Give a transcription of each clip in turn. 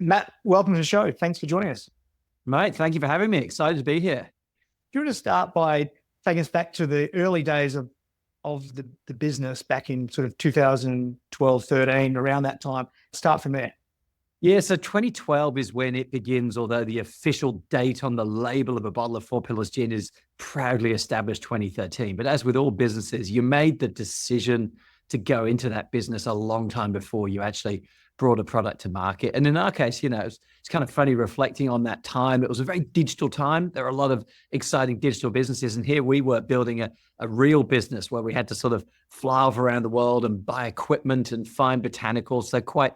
Matt, welcome to the show. Thanks for joining us. Mate, thank you for having me. Excited to be here. Do you want to start by taking us back to the early days of the business back in sort of 2012, 13, around that time? Start from there. Yeah, so 2012 is when it begins, although the official date on the label of a bottle of Four Pillars gin is proudly established 2013. But as with all businesses, you made the decision to go into that business a long time before you actually brought a product to market. And in our case, it's kind of funny reflecting on that time. It was a very digital time. There are a lot of exciting digital businesses. And here we were building a real business where we had to sort of fly off around the world and buy equipment and find botanicals. So quite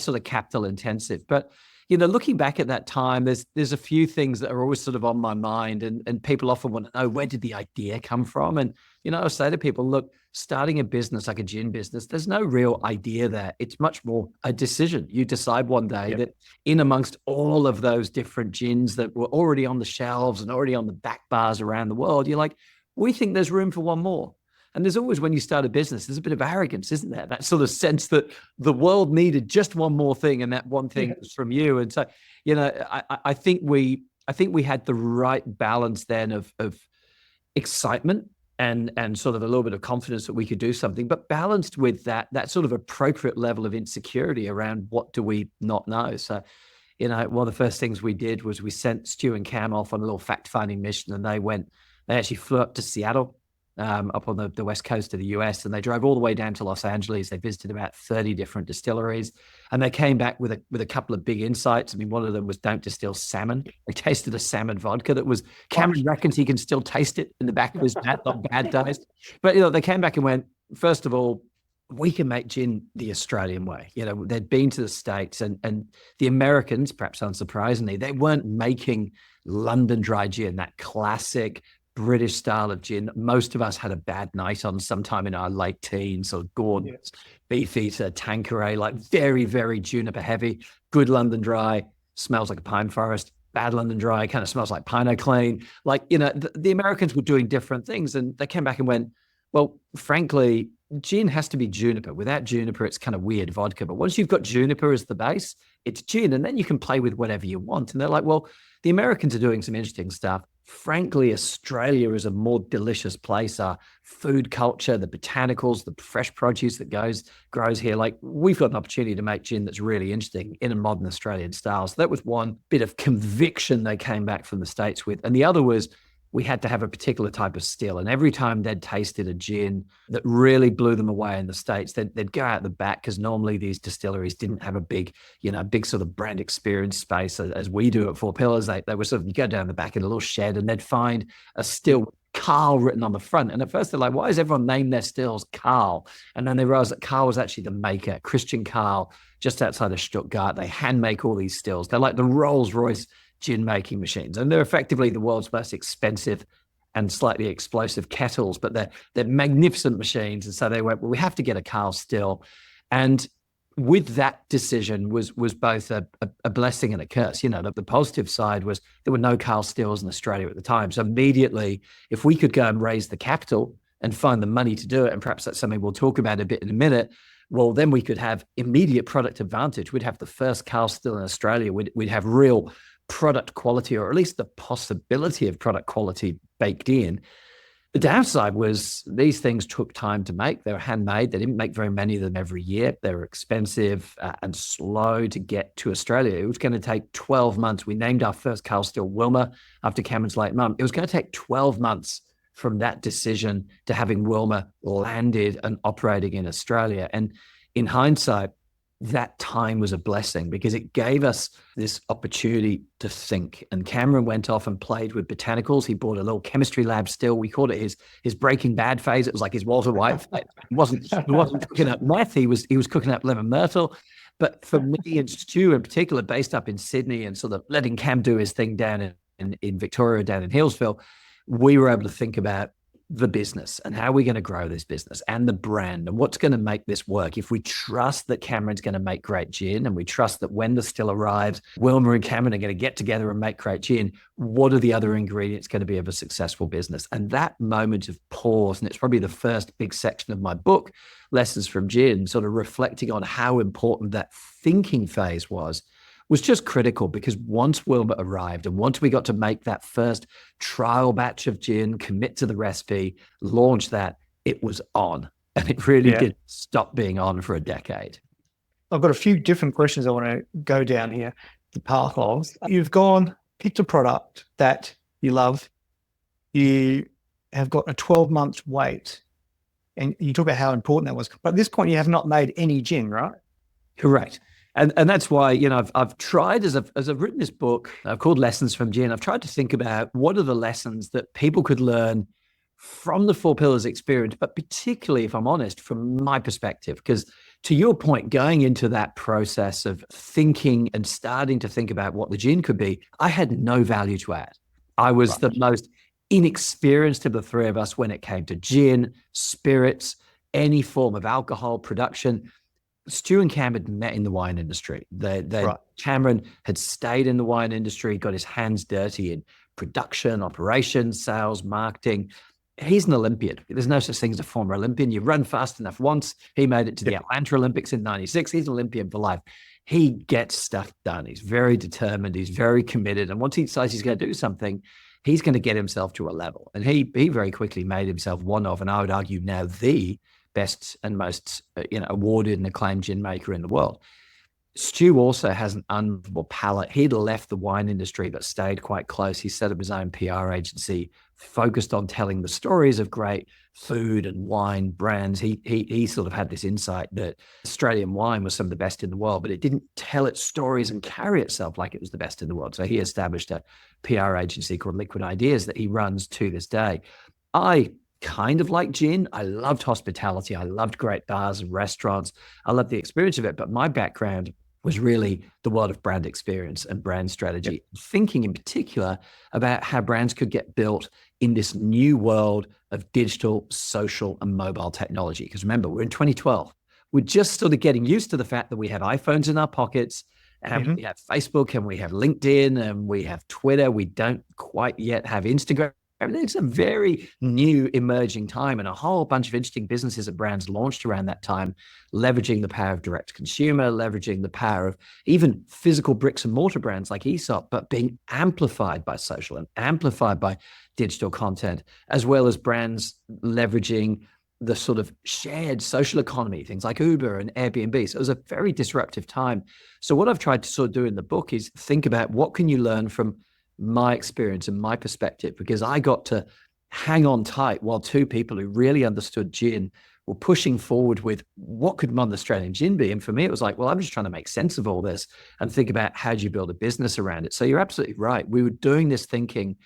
sort of capital intensive. But looking back at that time, there's a few things that are always sort of on my mind, and people often want to know, where did the idea come from? And I say to people, look, starting a business like a gin business, there's no real idea there. It's much more a decision. You decide one day that in amongst all of those different gins that were already on the shelves and already on the back bars around the world, you're like, we think there's room for one more. And there's always, when you start a business, there's a bit of arrogance, isn't there? That sort of sense that the world needed just one more thing, and that one thing was from you. And so, I think we had the right balance then of excitement and sort of a little bit of confidence that we could do something, but balanced with that sort of appropriate level of insecurity around what do we not know. So, one of the first things we did was we sent Stu and Cam off on a little fact-finding mission, and they actually flew up to Seattle, up on the west coast of the US, and they drove all the way down to Los Angeles. They visited about 30 different distilleries, and they came back with a couple of big insights. I mean, one of them was don't distill salmon. They tasted a salmon vodka that was, Cameron reckons he can still taste it in the back of his vat on bad days. But, they came back and went, first of all, we can make gin the Australian way. They'd been to the States, and the Americans, perhaps unsurprisingly, they weren't making London dry gin, that classic British style of gin. Most of us had a bad night on sometime in our late teens, or Gordon's, Beefeater, Tanqueray, like very, very juniper heavy. Good London dry, smells like a pine forest. Bad London dry, kind of smells like Pino Clean. Like, the Americans were doing different things, and they came back and went, well, frankly, gin has to be juniper. Without juniper, it's kind of weird vodka. But once you've got juniper as the base, it's gin, and then you can play with whatever you want. And they're like, well, the Americans are doing some interesting stuff. Frankly, Australia is a more delicious place. Our food culture, the botanicals, the fresh produce that grows here. Like, we've got an opportunity to make gin that's really interesting in a modern Australian style. So that was one bit of conviction they came back from the States with. And the other was, we had to have a particular type of still. And every time they'd tasted a gin that really blew them away in the States, they'd go out the back, because normally these distilleries didn't have a big sort of brand experience space as we do at Four Pillars. They were sort of, you go down the back in a little shed and they'd find a still Carl written on the front. And at first they're like, why does everyone name their stills Carl? And then they realized that Carl was actually the maker, Christian Carl, just outside of Stuttgart. They hand make all these stills. They're like the Rolls Royce gin making machines, and they're effectively the world's most expensive and slightly explosive kettles, but they're magnificent machines. And so they went, well, we have to get a Carl still. And with that decision was both a blessing and a curse. The positive side was there were no Carl stills in Australia at the time. So immediately, if we could go and raise the capital and find the money to do it, and perhaps that's something we'll talk about a bit in a minute, well, then we could have immediate product advantage. We'd have the first Carl still in Australia. We'd have real product quality, or at least the possibility of product quality baked in. The downside was these things took time to make. They were handmade. They didn't make very many of them every year. They were expensive and slow to get to Australia. It was going to take 12 months. We named our first Carl still Wilma after Cameron's late mum. It was going to take 12 months from that decision to having Wilma landed and operating in Australia. And in hindsight, that time was a blessing, because it gave us this opportunity to think. And Cameron went off and played with botanicals. He bought a little chemistry lab still. We called it his Breaking Bad phase. It was like his Walter White phase. He wasn't cooking up meth. He was cooking up lemon myrtle. But for me and Stu in particular, based up in Sydney and sort of letting Cam do his thing down in Victoria, down in Hillsville, we were able to think about the business and how we're going to grow this business and the brand and what's going to make this work. If we trust that Cameron's going to make great gin, and we trust that when the still arrives, Wilma and Cameron are going to get together and make great gin, what are the other ingredients going to be of a successful business? And that moment of pause, and it's probably the first big section of my book, Lessons from Gin, sort of reflecting on how important that thinking phase was was just critical, because once Wilma arrived and once we got to make that first trial batch of gin, commit to the recipe, launch that, it was on. And it really did stop being on for a decade. I've got a few different questions I want to go down here, the path of. You've picked a product that you love. You have got a 12-month wait, and you talk about how important that was. But at this point, you have not made any gin, right? Correct. And that's why, I've tried, as I've written this book, called Lessons from Gin, I've tried to think about what are the lessons that people could learn from the Four Pillars experience, but particularly, if I'm honest, from my perspective, because to your point, going into that process of thinking and starting to think about what the gin could be, I had no value to add. I was the most inexperienced of the three of us when it came to gin, spirits, any form of alcohol production. Stu and Cam had met in the wine industry. Cameron had stayed in the wine industry, got his hands dirty in production, operations, sales, marketing. He's an Olympian. There's no such thing as a former Olympian. You run fast enough once. He made it to the Atlanta Olympics in '96. He's an Olympian for life. He gets stuff done. He's very determined. He's very committed. And once he decides he's going to do something, he's going to get himself to a level. And he very quickly made himself one of, and I would argue now, the best and most awarded and acclaimed gin maker in the world. Stu also has an unbelievable palate. He'd left the wine industry but stayed quite close. He set up his own PR agency, focused on telling the stories of great food and wine brands. He sort of had this insight that Australian wine was some of the best in the world, but it didn't tell its stories and carry itself like it was the best in the world. So he established a PR agency called Liquid Ideas that he runs to this day. I kind of like gin. I loved hospitality. I loved great bars and restaurants. I loved the experience of it. But my background was really the world of brand experience and brand strategy, thinking in particular about how brands could get built in this new world of digital, social, and mobile technology. Because remember, we're in 2012. We're just sort of getting used to the fact that we have iPhones in our pockets, and we have Facebook, and we have LinkedIn, and we have Twitter. We don't quite yet have Instagram. I mean, it's a very new emerging time, and a whole bunch of interesting businesses and brands launched around that time, leveraging the power of direct consumer, leveraging the power of even physical bricks and mortar brands like Aesop, but being amplified by social and amplified by digital content, as well as brands leveraging the sort of shared social economy, things like Uber and Airbnb. So it was a very disruptive time. So what I've tried to sort of do in the book is think about what can you learn from my experience and my perspective, because I got to hang on tight while two people who really understood gin were pushing forward with what could modern Australian gin be. And for me, it was like, well, I'm just trying to make sense of all this and think about how do you build a business around it. So you're absolutely right. We were doing this thinking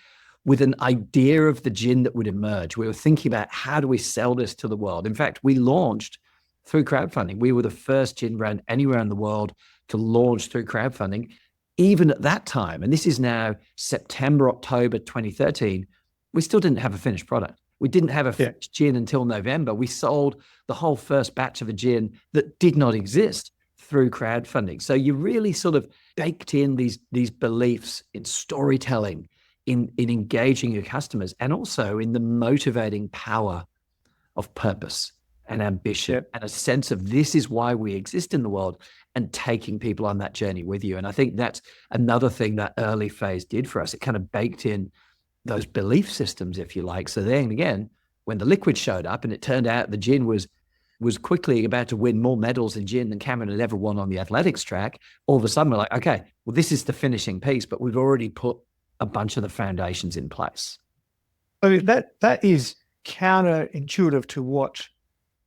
with an idea of the gin that would emerge. We were thinking about how do we sell this to the world. In fact, we launched through crowdfunding. We were the first gin brand anywhere in the world to launch through crowdfunding. Even at that time, and this is now September, October 2013, we still didn't have a finished product. We didn't have a finished gin until November. We sold the whole first batch of a gin that did not exist through crowdfunding. So you really sort of baked in these beliefs in storytelling, in engaging your customers, and also in the motivating power of purpose and ambition and a sense of this is why we exist in the world, and taking people on that journey with you. And I think that's another thing that early phase did for us. It kind of baked in those belief systems, if you like. So then again, when the liquid showed up and it turned out the gin was quickly about to win more medals in gin than Cameron had ever won on the athletics track, all of a sudden we're like, okay, well, this is the finishing piece, but we've already put a bunch of the foundations in place. So that is counterintuitive to what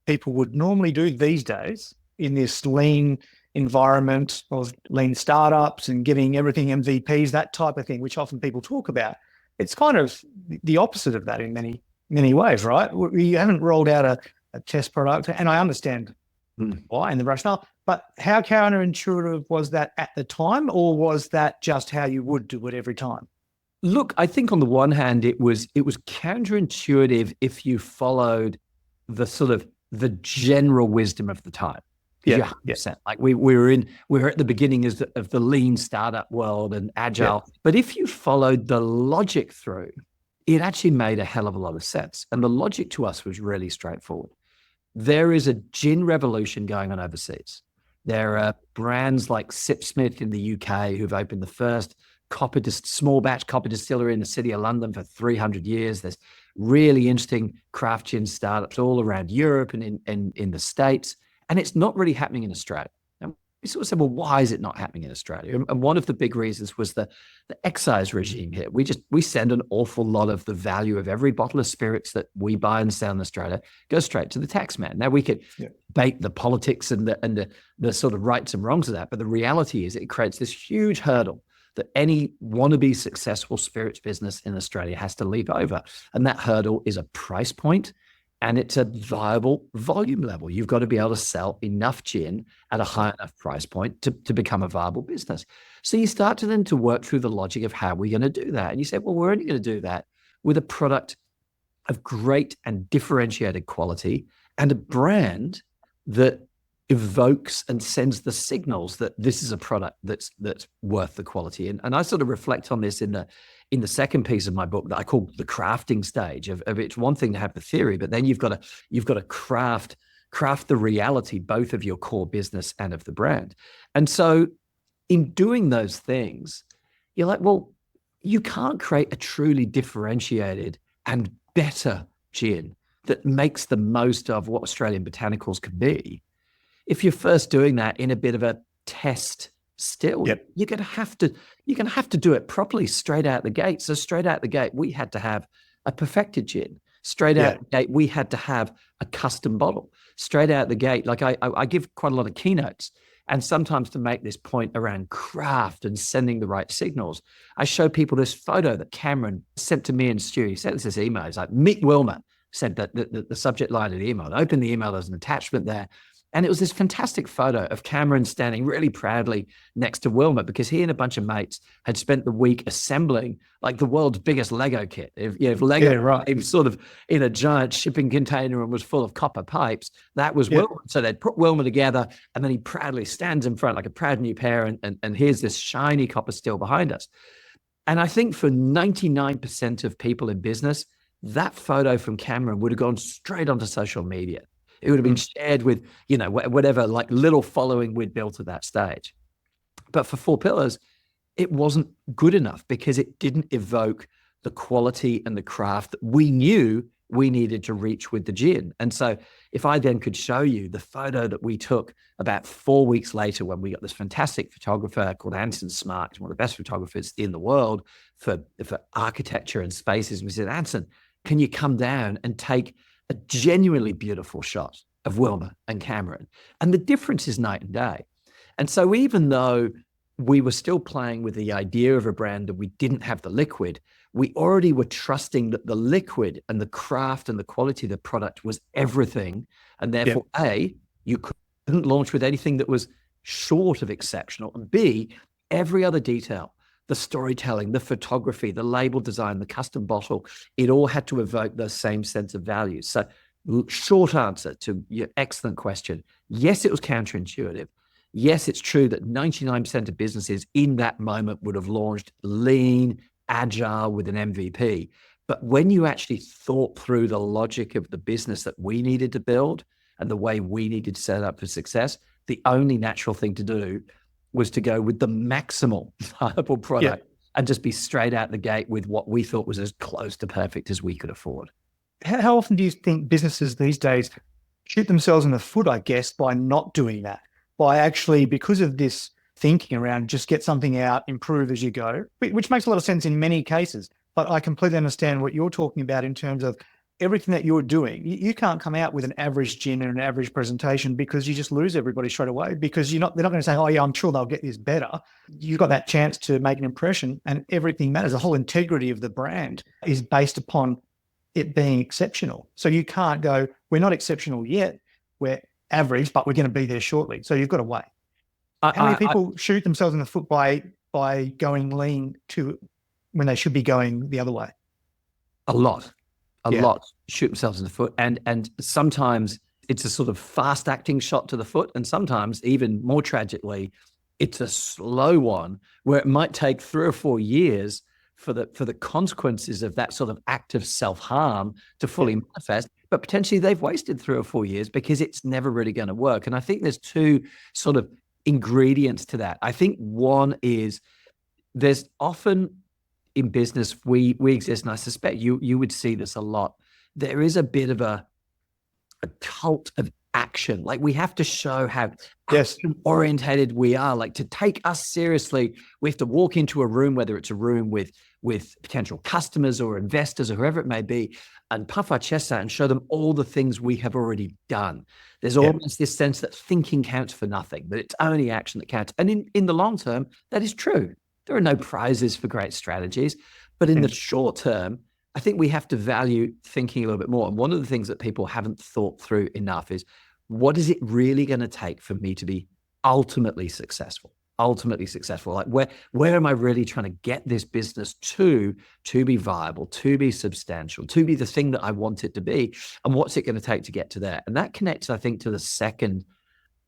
people would normally do these days in this lean environment of lean startups and giving everything MVPs, that type of thing, which often people talk about. It's kind of the opposite of that in many ways, right? You haven't rolled out a test product, and I understand why and the rationale, but how counterintuitive was that at the time, or was that just how you would do it every time? Look, I think on the one hand, it was counterintuitive if you followed the sort of the general wisdom of the time. Yeah. Like we were at the beginning of the lean startup world and agile. Yeah. But if you followed the logic through, it actually made a hell of a lot of sense. And the logic to us was really straightforward. There is a gin revolution going on overseas. There are brands like Sipsmith in the UK who've opened the first small batch copper distillery in the city of London for 300 years. There's really interesting craft gin startups all around Europe and in the States. And it's not really happening in Australia. And we sort of said, well, why is it not happening in Australia? And one of the big reasons was the excise regime here. We send an awful lot of the value of every bottle of spirits that we buy and sell in Australia goes straight to the tax man. Now we could debate the politics and the sort of rights and wrongs of that, but the reality is it creates this huge hurdle that any wannabe successful spirits business in Australia has to leap over. And that hurdle is a price point, and it's a viable volume level. You've got to be able to sell enough gin at a high enough price point to become a viable business. So you start to work through the logic of how we're going to do that. And you say, well, we're only going to do that with a product of great and differentiated quality and a brand that evokes and sends the signals that this is a product that's worth the quality. And I sort of reflect on this in the second piece of my book that I call the crafting stage of it's one thing to have the theory, but then you've got to craft the reality, both of your core business and of the brand. And so in doing those things, you're like, well, you can't create a truly differentiated and better gin that makes the most of what Australian botanicals can be if you're first doing that in a bit of a test still. You're going to have to do it properly straight out the gate. So straight out the gate, we had to have a perfected gin. Straight out the gate, we had to have a custom bottle. Straight out the gate, like I give quite a lot of keynotes, and sometimes to make this point around craft and sending the right signals, I show people this photo that Cameron sent to me and Stu. He sent us this email. He's like, meet Wilma, sent the subject line of the email. I opened the email, there's an attachment there. And it was this fantastic photo of Cameron standing really proudly next to Wilma, because he and a bunch of mates had spent the week assembling like the world's biggest Lego kit. If Lego was sort of in a giant shipping container and was full of copper pipes, that was Wilma. So they'd put Wilma together, and then he proudly stands in front like a proud new parent, and here's this shiny copper still behind us. And I think for 99% of people in business, that photo from Cameron would have gone straight onto social media. It would have been shared with, whatever like little following we'd built at that stage. But for Four Pillars, it wasn't good enough because it didn't evoke the quality and the craft that we knew we needed to reach with the gin. And so if I then could show you the photo that we took about 4 weeks later, when we got this fantastic photographer called Anson Smart, one of the best photographers in the world for architecture and spaces. And we said, Anson, can you come down and take a genuinely beautiful shot of Wilma and Cameron? And the difference is night and day. And so even though we were still playing with the idea of a brand that we didn't have the liquid, we already were trusting that the liquid and the craft and the quality of the product was everything. And therefore, A, you couldn't launch with anything that was short of exceptional. And B, every other detail, the storytelling, the photography, the label design, the custom bottle, it all had to evoke the same sense of value. So short answer to your excellent question. Yes, it was counterintuitive. Yes, it's true that 99% of businesses in that moment would have launched lean, agile with an MVP. But when you actually thought through the logic of the business that we needed to build and the way we needed to set up for success, the only natural thing to do was to go with the maximal viable product and just be straight out the gate with what we thought was as close to perfect as we could afford. How often do you think businesses these days shoot themselves in the foot, I guess, by not doing that? By actually, because of this thinking around just get something out, improve as you go, which makes a lot of sense in many cases. But I completely understand what you're talking about in terms of everything that you're doing. You can't come out with an average gin and an average presentation because you just lose everybody straight away, because they're not going to say, oh yeah, I'm sure they'll get this better. You've got that chance to make an impression, and everything matters. The whole integrity of the brand is based upon it being exceptional. So you can't go, we're not exceptional yet, we're average, but we're going to be there shortly. So you've got to wait. How many people shoot themselves in the foot by going lean to when they should be going the other way? A lot shoot themselves in the foot. And sometimes it's a sort of fast acting shot to the foot. And sometimes, even more tragically, it's a slow one where it might take 3 or 4 years for the consequences of that sort of act of self-harm to fully manifest. but potentially they've wasted 3 or 4 years because it's never really going to work. And I think there's two sort of ingredients to that. I think one is there's often in business, we exist, and I suspect you would see this a lot. There is a bit of a cult of action. Like we have to show how action orientated we are. Like to take us seriously, we have to walk into a room, whether it's a room with potential customers or investors or whoever it may be, and puff our chests out and show them all the things we have already done. There's almost this sense that thinking counts for nothing, that it's only action that counts. And in the long term, that is true. There are no prizes for great strategies, but in the short term, I think we have to value thinking a little bit more. And one of the things that people haven't thought through enough is, what is it really going to take for me to be ultimately successful? Ultimately successful. Like where am I really trying to get this business to be viable, to be substantial, to be the thing that I want it to be? And what's it going to take to get to there? And that connects, I think, to the second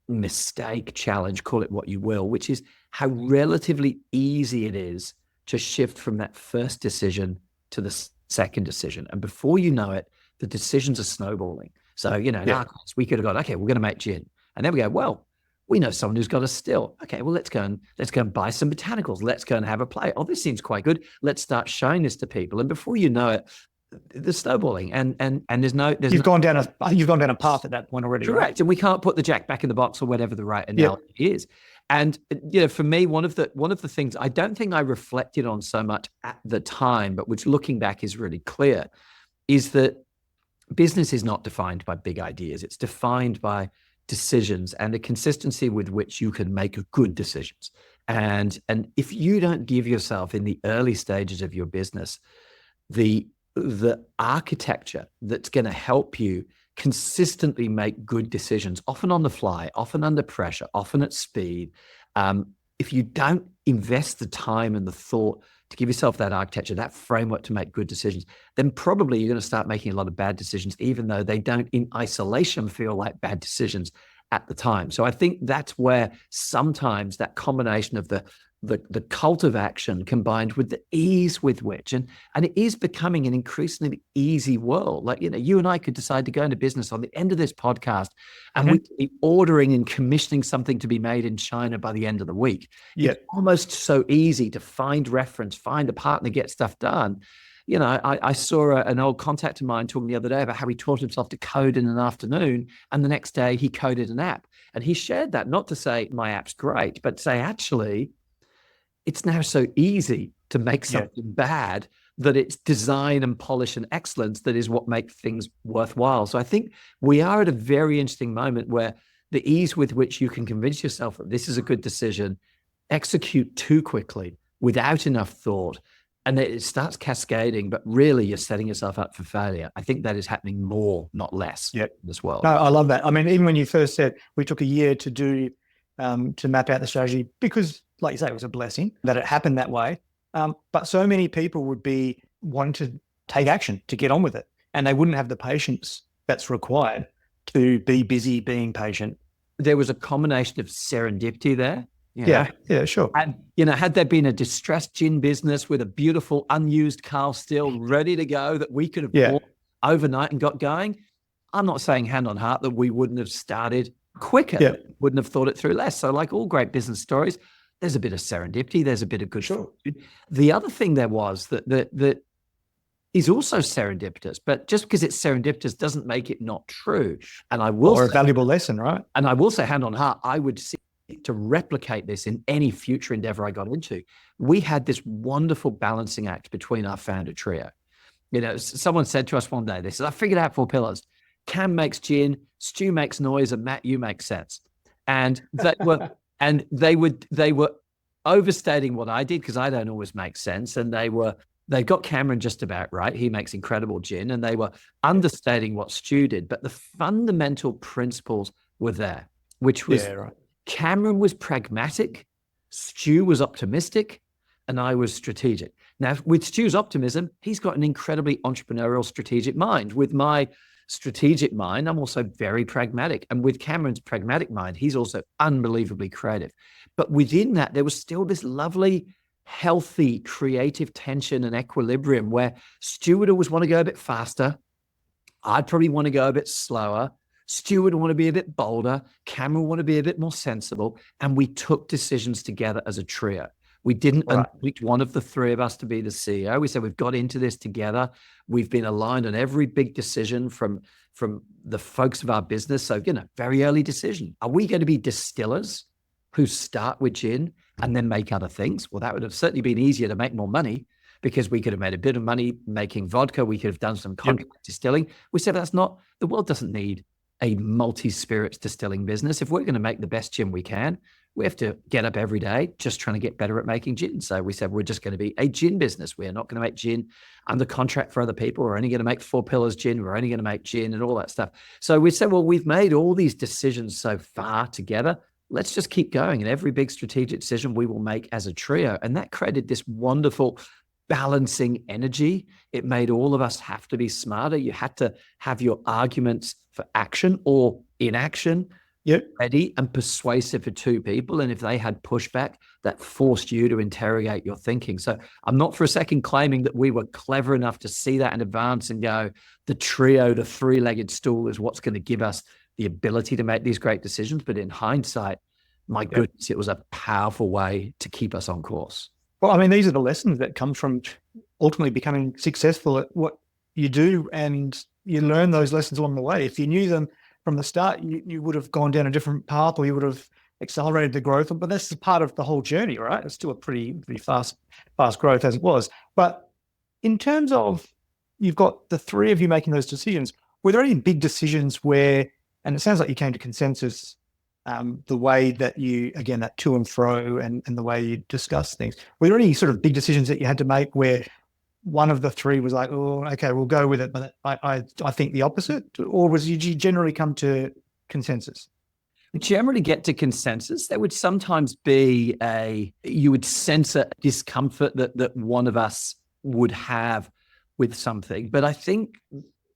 mistake, challenge, call it what you will, which is how relatively easy it is to shift from that first decision to the second decision. And before you know it, the decisions are snowballing. So, in our case, we could have gone, okay, we're going to make gin. And then we go, well, we know someone who's got a still. Okay, well, let's go and buy some botanicals. Let's go and have a play. Oh, this seems quite good. Let's start showing this to people. And before you know it, the snowballing and you've gone down a path at that point already. Correct. Right? And we can't put the jack back in the box or whatever the right analogy is. And for me, one of the things I don't think I reflected on so much at the time, but which looking back is really clear, is that business is not defined by big ideas. It's defined by decisions and the consistency with which you can make good decisions. And if you don't give yourself in the early stages of your business the architecture that's going to help you consistently make good decisions, often on the fly, often under pressure, often at speed. If you don't invest the time and the thought to give yourself that architecture, that framework to make good decisions, then probably you're going to start making a lot of bad decisions, even though they don't in isolation feel like bad decisions at the time. So I think that's where sometimes that combination of the cult of action combined with the ease with which, and it is becoming an increasingly easy world. Like, you and I could decide to go into business on the end of this podcast and we could be ordering and commissioning something to be made in China by the end of the week. Yeah. It's almost so easy to find reference, find a partner, get stuff done. I saw an old contact of mine talking the other day about how he taught himself to code in an afternoon, and the next day he coded an app. And he shared that not to say my app's great, but to say, actually, it's now so easy to make something bad that it's design and polish and excellence that is what makes things worthwhile. So I think we are at a very interesting moment where the ease with which you can convince yourself that this is a good decision, execute too quickly without enough thought, and it starts cascading, but really you're setting yourself up for failure. I think that is happening more, not less in this world. No, I love that. I mean, even when you first said we took a year to do, to map out the strategy, because like you say, it was a blessing that it happened that way. But so many people would be wanting to take action, to get on with it. And they wouldn't have the patience that's required to be busy being patient. There was a combination of serendipity there. Yeah, sure. And, had there been a distressed gin business with a beautiful unused car still ready to go that we could have bought overnight and got going, I'm not saying hand on heart that we wouldn't have started quicker, wouldn't have thought it through less. So like all great business stories, there's a bit of serendipity, there's a bit of good fortune. The other thing there was that is also serendipitous, but just because it's serendipitous doesn't make it not true. And I will say, a valuable lesson, right? And I will say, hand on heart, I would seek to replicate this in any future endeavor I got into. We had this wonderful balancing act between our founder trio. Someone said to us one day, they said, I figured out 4 pillars. Cam makes gin, Stu makes noise, and Matt, you make sense. And they were overstating what I did because I don't always make sense. And they got Cameron just about right. He makes incredible gin, and they were understating what Stu did. But the fundamental principles were there, which was Cameron was pragmatic, Stu was optimistic, and I was strategic. Now, with Stu's optimism, he's got an incredibly entrepreneurial strategic mind. With my strategic mind, I'm also very pragmatic. And with Cameron's pragmatic mind, he's also unbelievably creative. But within that, there was still this lovely, healthy, creative tension and equilibrium where Stu would always want to go a bit faster. I'd probably want to go a bit slower. Stu would want to be a bit bolder. Cameron would want to be a bit more sensible. And we took decisions together as a trio. We didn't pick one of the three of us to be the CEO. We said, we've got into this together. We've been aligned on every big decision from the folks of our business. So, very early decision. Are we going to be distillers who start with gin and then make other things? Well, that would have certainly been easier to make more money, because we could have made a bit of money making vodka. We could have done some contract distilling. We said, the world doesn't need a multi-spirits distilling business. If we're going to make the best gin we can, we have to get up every day just trying to get better at making gin. So we said, we're just going to be a gin business. We are not going to make gin under contract for other people. We're only going to make Four Pillars gin. We're only going to make gin and all that stuff. So we said, well, we've made all these decisions so far together. Let's just keep going. And every big strategic decision we will make as a trio. And that created this wonderful balancing energy. It made all of us have to be smarter. You had to have your arguments for action or inaction ready and persuasive for two people. And if they had pushback, that forced you to interrogate your thinking. So I'm not for a second claiming that we were clever enough to see that in advance and go, the trio, the three-legged stool is what's going to give us the ability to make these great decisions. But in hindsight, my goodness, it was a powerful way to keep us on course. Well, I mean, these are the lessons that come from ultimately becoming successful at what you do, and you learn those lessons along the way. If you knew them from the start, you would have gone down a different path, or you would have accelerated the growth. But that's part of the whole journey, right? It's still a pretty fast growth as it was. But in terms of, you've got the three of you making those decisions, were there any big decisions where, and it sounds like you came to consensus, the way that you, again, that to and fro and the way you discuss things, were there any sort of big decisions that you had to make where one of the three was like, oh, okay, we'll go with it, but I think the opposite? Or did you generally come to consensus? We generally get to consensus. There would sometimes be you would sense a discomfort that one of us would have with something. But I think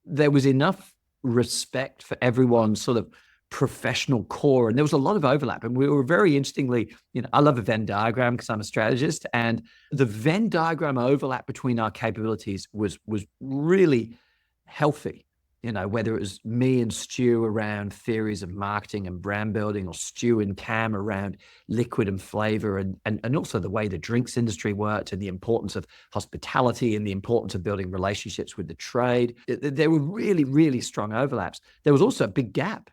there was enough respect for everyone's sort of professional core, and there was a lot of overlap. And we were very interestingly, I love a Venn diagram because I'm a strategist, and the Venn diagram overlap between our capabilities was really healthy. Whether it was me and Stu around theories of marketing and brand building, or Stu and Cam around liquid and flavor, and also the way the drinks industry worked, and the importance of hospitality and the importance of building relationships with the trade. There were really, really strong overlaps. There was also a big gap.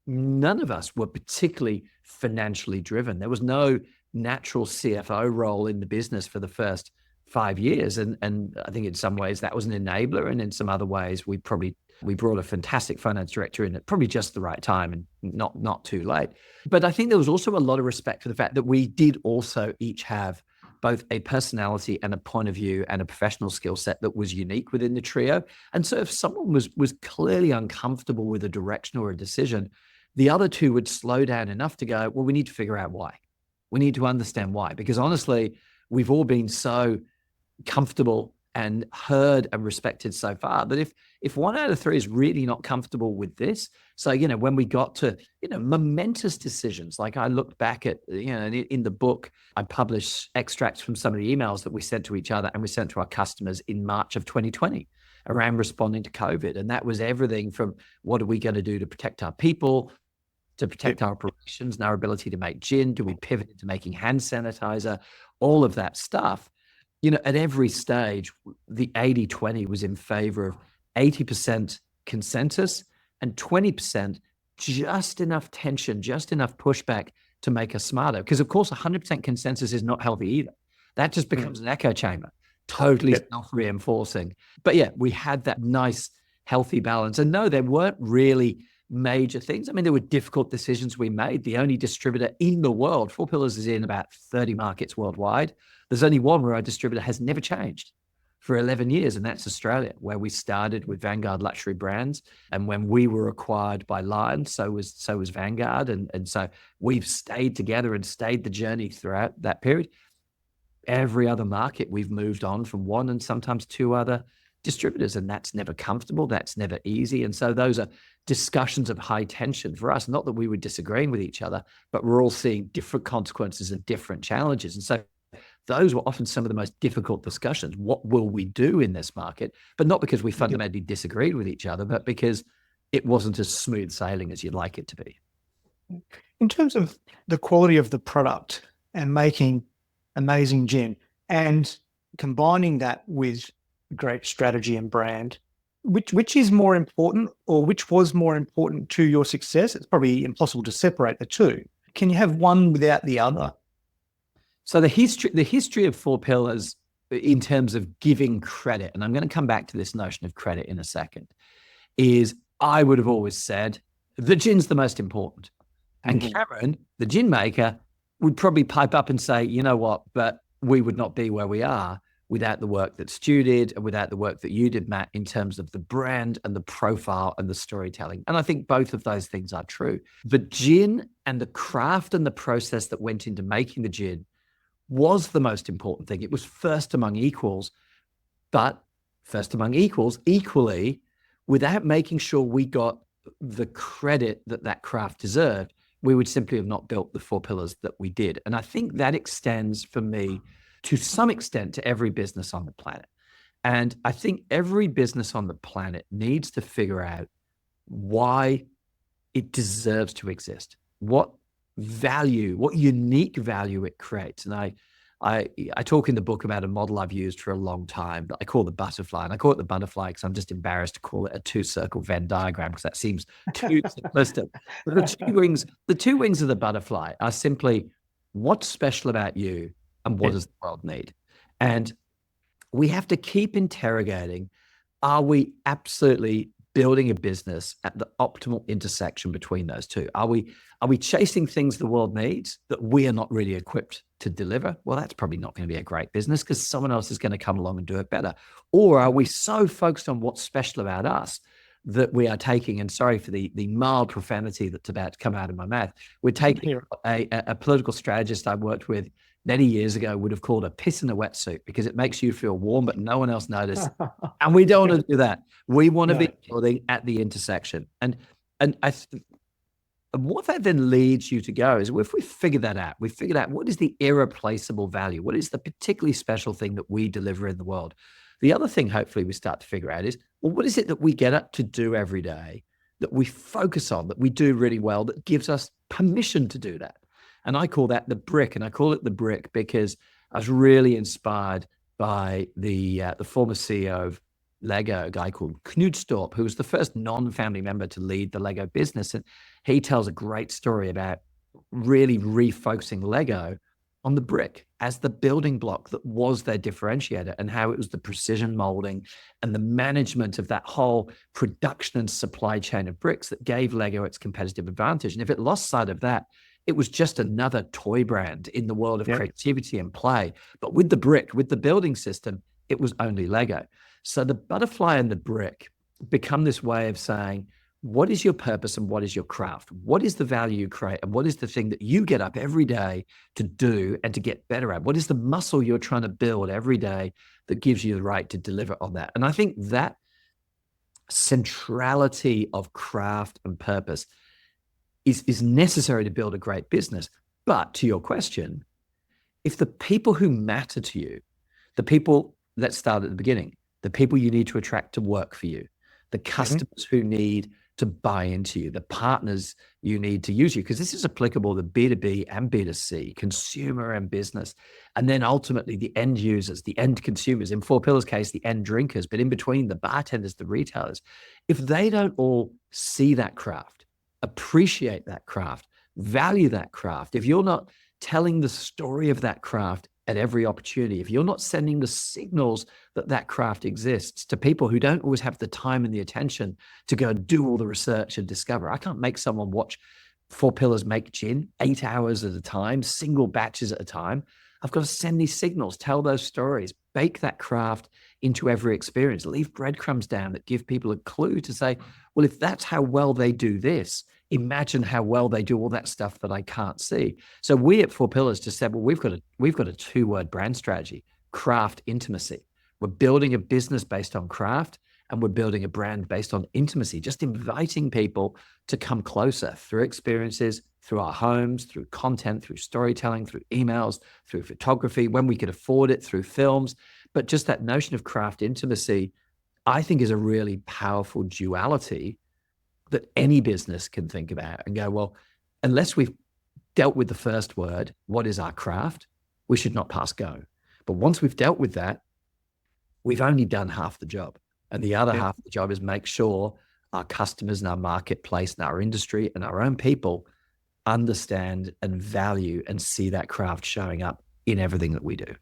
None of us were particularly financially driven. There was no natural CFO role in the business for the first 5 years. And I think in some ways that was an enabler. And in some other ways, we brought a fantastic finance director in at probably just the right time and not too late. But I think there was also a lot of respect for the fact that we did also each have both a personality and a point of view and a professional skill set that was unique within the trio. And so if someone was clearly uncomfortable with a direction or a decision, the other two would slow down enough to go, well, we need to figure out why. We need to understand why. Because honestly, we've all been so comfortable and heard and respected so far that if one out of three is really not comfortable with this, so, when we got to, momentous decisions, like I looked back at, in the book, I published extracts from some of the emails that we sent to each other and we sent to our customers in March of 2020 around responding to COVID. And that was everything from what are we going to do to protect our people, to protect our operations and our ability to make gin? Do we pivot into making hand sanitizer? All of that stuff. At every stage, the 80-20 was in favor of 80% consensus and 20% just enough tension, just enough pushback to make us smarter. Because of course, 100% consensus is not healthy either. That just becomes an echo chamber, totally self-reinforcing. But yeah, we had that nice, healthy balance. And no, there weren't really major things. I mean, there were difficult decisions we made. The only distributor in the world, Four Pillars is in about 30 markets worldwide. There's only one where our distributor has never changed for 11 years, and that's Australia, where we started with Vanguard Luxury Brands. And when we were acquired by Lion, so was Vanguard. And so we've stayed together and stayed the journey throughout that period. Every other market, we've moved on from one and sometimes two other distributors, and that's never comfortable. That's never easy. And so those are discussions of high tension for us. Not that we were disagreeing with each other, but we're all seeing different consequences and different challenges. And so those were often some of the most difficult discussions. What will we do in this market? But not because we fundamentally disagreed with each other, but because it wasn't as smooth sailing as you'd like it to be. In terms of the quality of the product and making amazing gin and combining that with great strategy and brand, which is more important, or which was more important to your success? It's probably impossible to separate the two. Can you have one without the other? So the history of Four Pillars in terms of giving credit, and I'm going to come back to this notion of credit in a second, is I would have always said the gin's the most important. And Cameron, the gin maker, would probably pipe up and say, you know what, but we would not be where we are without the work that Stu did and without the work that you did, Matt, in terms of the brand and the profile and the storytelling. And I think both of those things are true. The gin and the craft and the process that went into making the gin was the most important thing. It was first among equals, but first among equals equally, without making sure we got the credit that that craft deserved, we would simply have not built the Four Pillars that we did. And I think that extends for me to some extent to every business on the planet. And I think every business on the planet needs to figure out why it deserves to exist, what value, what unique value it creates. And I talk in the book about a model I've used for a long time that I call the butterfly. And I call it the butterfly because I'm just embarrassed to call it a two-circle Venn diagram because that seems too simplistic. But the two wings of the butterfly are simply what's special about you and what does the world need? And we have to keep interrogating, are we absolutely building a business at the optimal intersection between those two? Are we chasing things the world needs that we are not really equipped to deliver? Well, that's probably not going to be a great business because someone else is going to come along and do it better. Or are we so focused on what's special about us that we are taking, and sorry for the mild profanity that's about to come out of my mouth, we're taking a political strategist I worked with many years ago would have called a piss in a wetsuit because it makes you feel warm, but no one else noticed. And we don't want to do that. We want to be building at the intersection. And what that then leads you to go is if we figure that out, we figured out what is the irreplaceable value, what is the particularly special thing that we deliver in the world. The other thing, hopefully, we start to figure out is, well, what is it that we get up to do every day that we focus on, that we do really well, that gives us permission to do that? And I call that the brick. And I call it the brick because I was really inspired by the former CEO of Lego, a guy called Knut Storp, who was the first non-family member to lead the Lego business. And he tells a great story about really refocusing Lego on the brick as the building block that was their differentiator, and how it was the precision molding and the management of that whole production and supply chain of bricks that gave Lego its competitive advantage. And if it lost sight of that, it was just another toy brand in the world of creativity and play. But with the brick, with the building system, it was only Lego. So the butterfly and the brick become this way of saying, what is your purpose and what is your craft? What is the value you create? And what is the thing that you get up every day to do and to get better at? What is the muscle you're trying to build every day that gives you the right to deliver on that? And I think that centrality of craft and purpose is necessary to build a great business. But to your question, if the people who matter to you, the people that start at the beginning, the people you need to attract to work for you, the customers who need to buy into you, the partners you need to use you, because this is applicable to B2B and B2C, consumer and business, and then ultimately the end users, the end consumers, in Four Pillars case, the end drinkers, but in between the bartenders, the retailers. If they don't all see that craft, appreciate that craft, value that craft, if you're not telling the story of that craft at every opportunity, if you're not sending the signals that that craft exists to people who don't always have the time and the attention to go and do all the research and discover. I can't make someone watch Four Pillars make gin 8 hours at a time, single batches at a time. I've got to send these signals, tell those stories, bake that craft into every experience, leave breadcrumbs down that give people a clue to say, well, if that's how well they do this, imagine how well they do all that stuff that I can't see. So we at Four Pillars just said, well, we've got a 2-word brand strategy, craft intimacy. We're building a business based on craft, And we're building a brand based on intimacy, just inviting people to come closer through experiences, through our homes, through content, through storytelling, through emails, through photography, when we could afford it, through films. But just that notion of craft intimacy, I think, is a really powerful duality that any business can think about and go, well, unless we've dealt with the first word, what is our craft, we should not pass go. But once we've dealt with that, we've only done half the job. And the other half of the job is make sure our customers and our marketplace and our industry and our own people understand and value and see that craft showing up in everything that we do.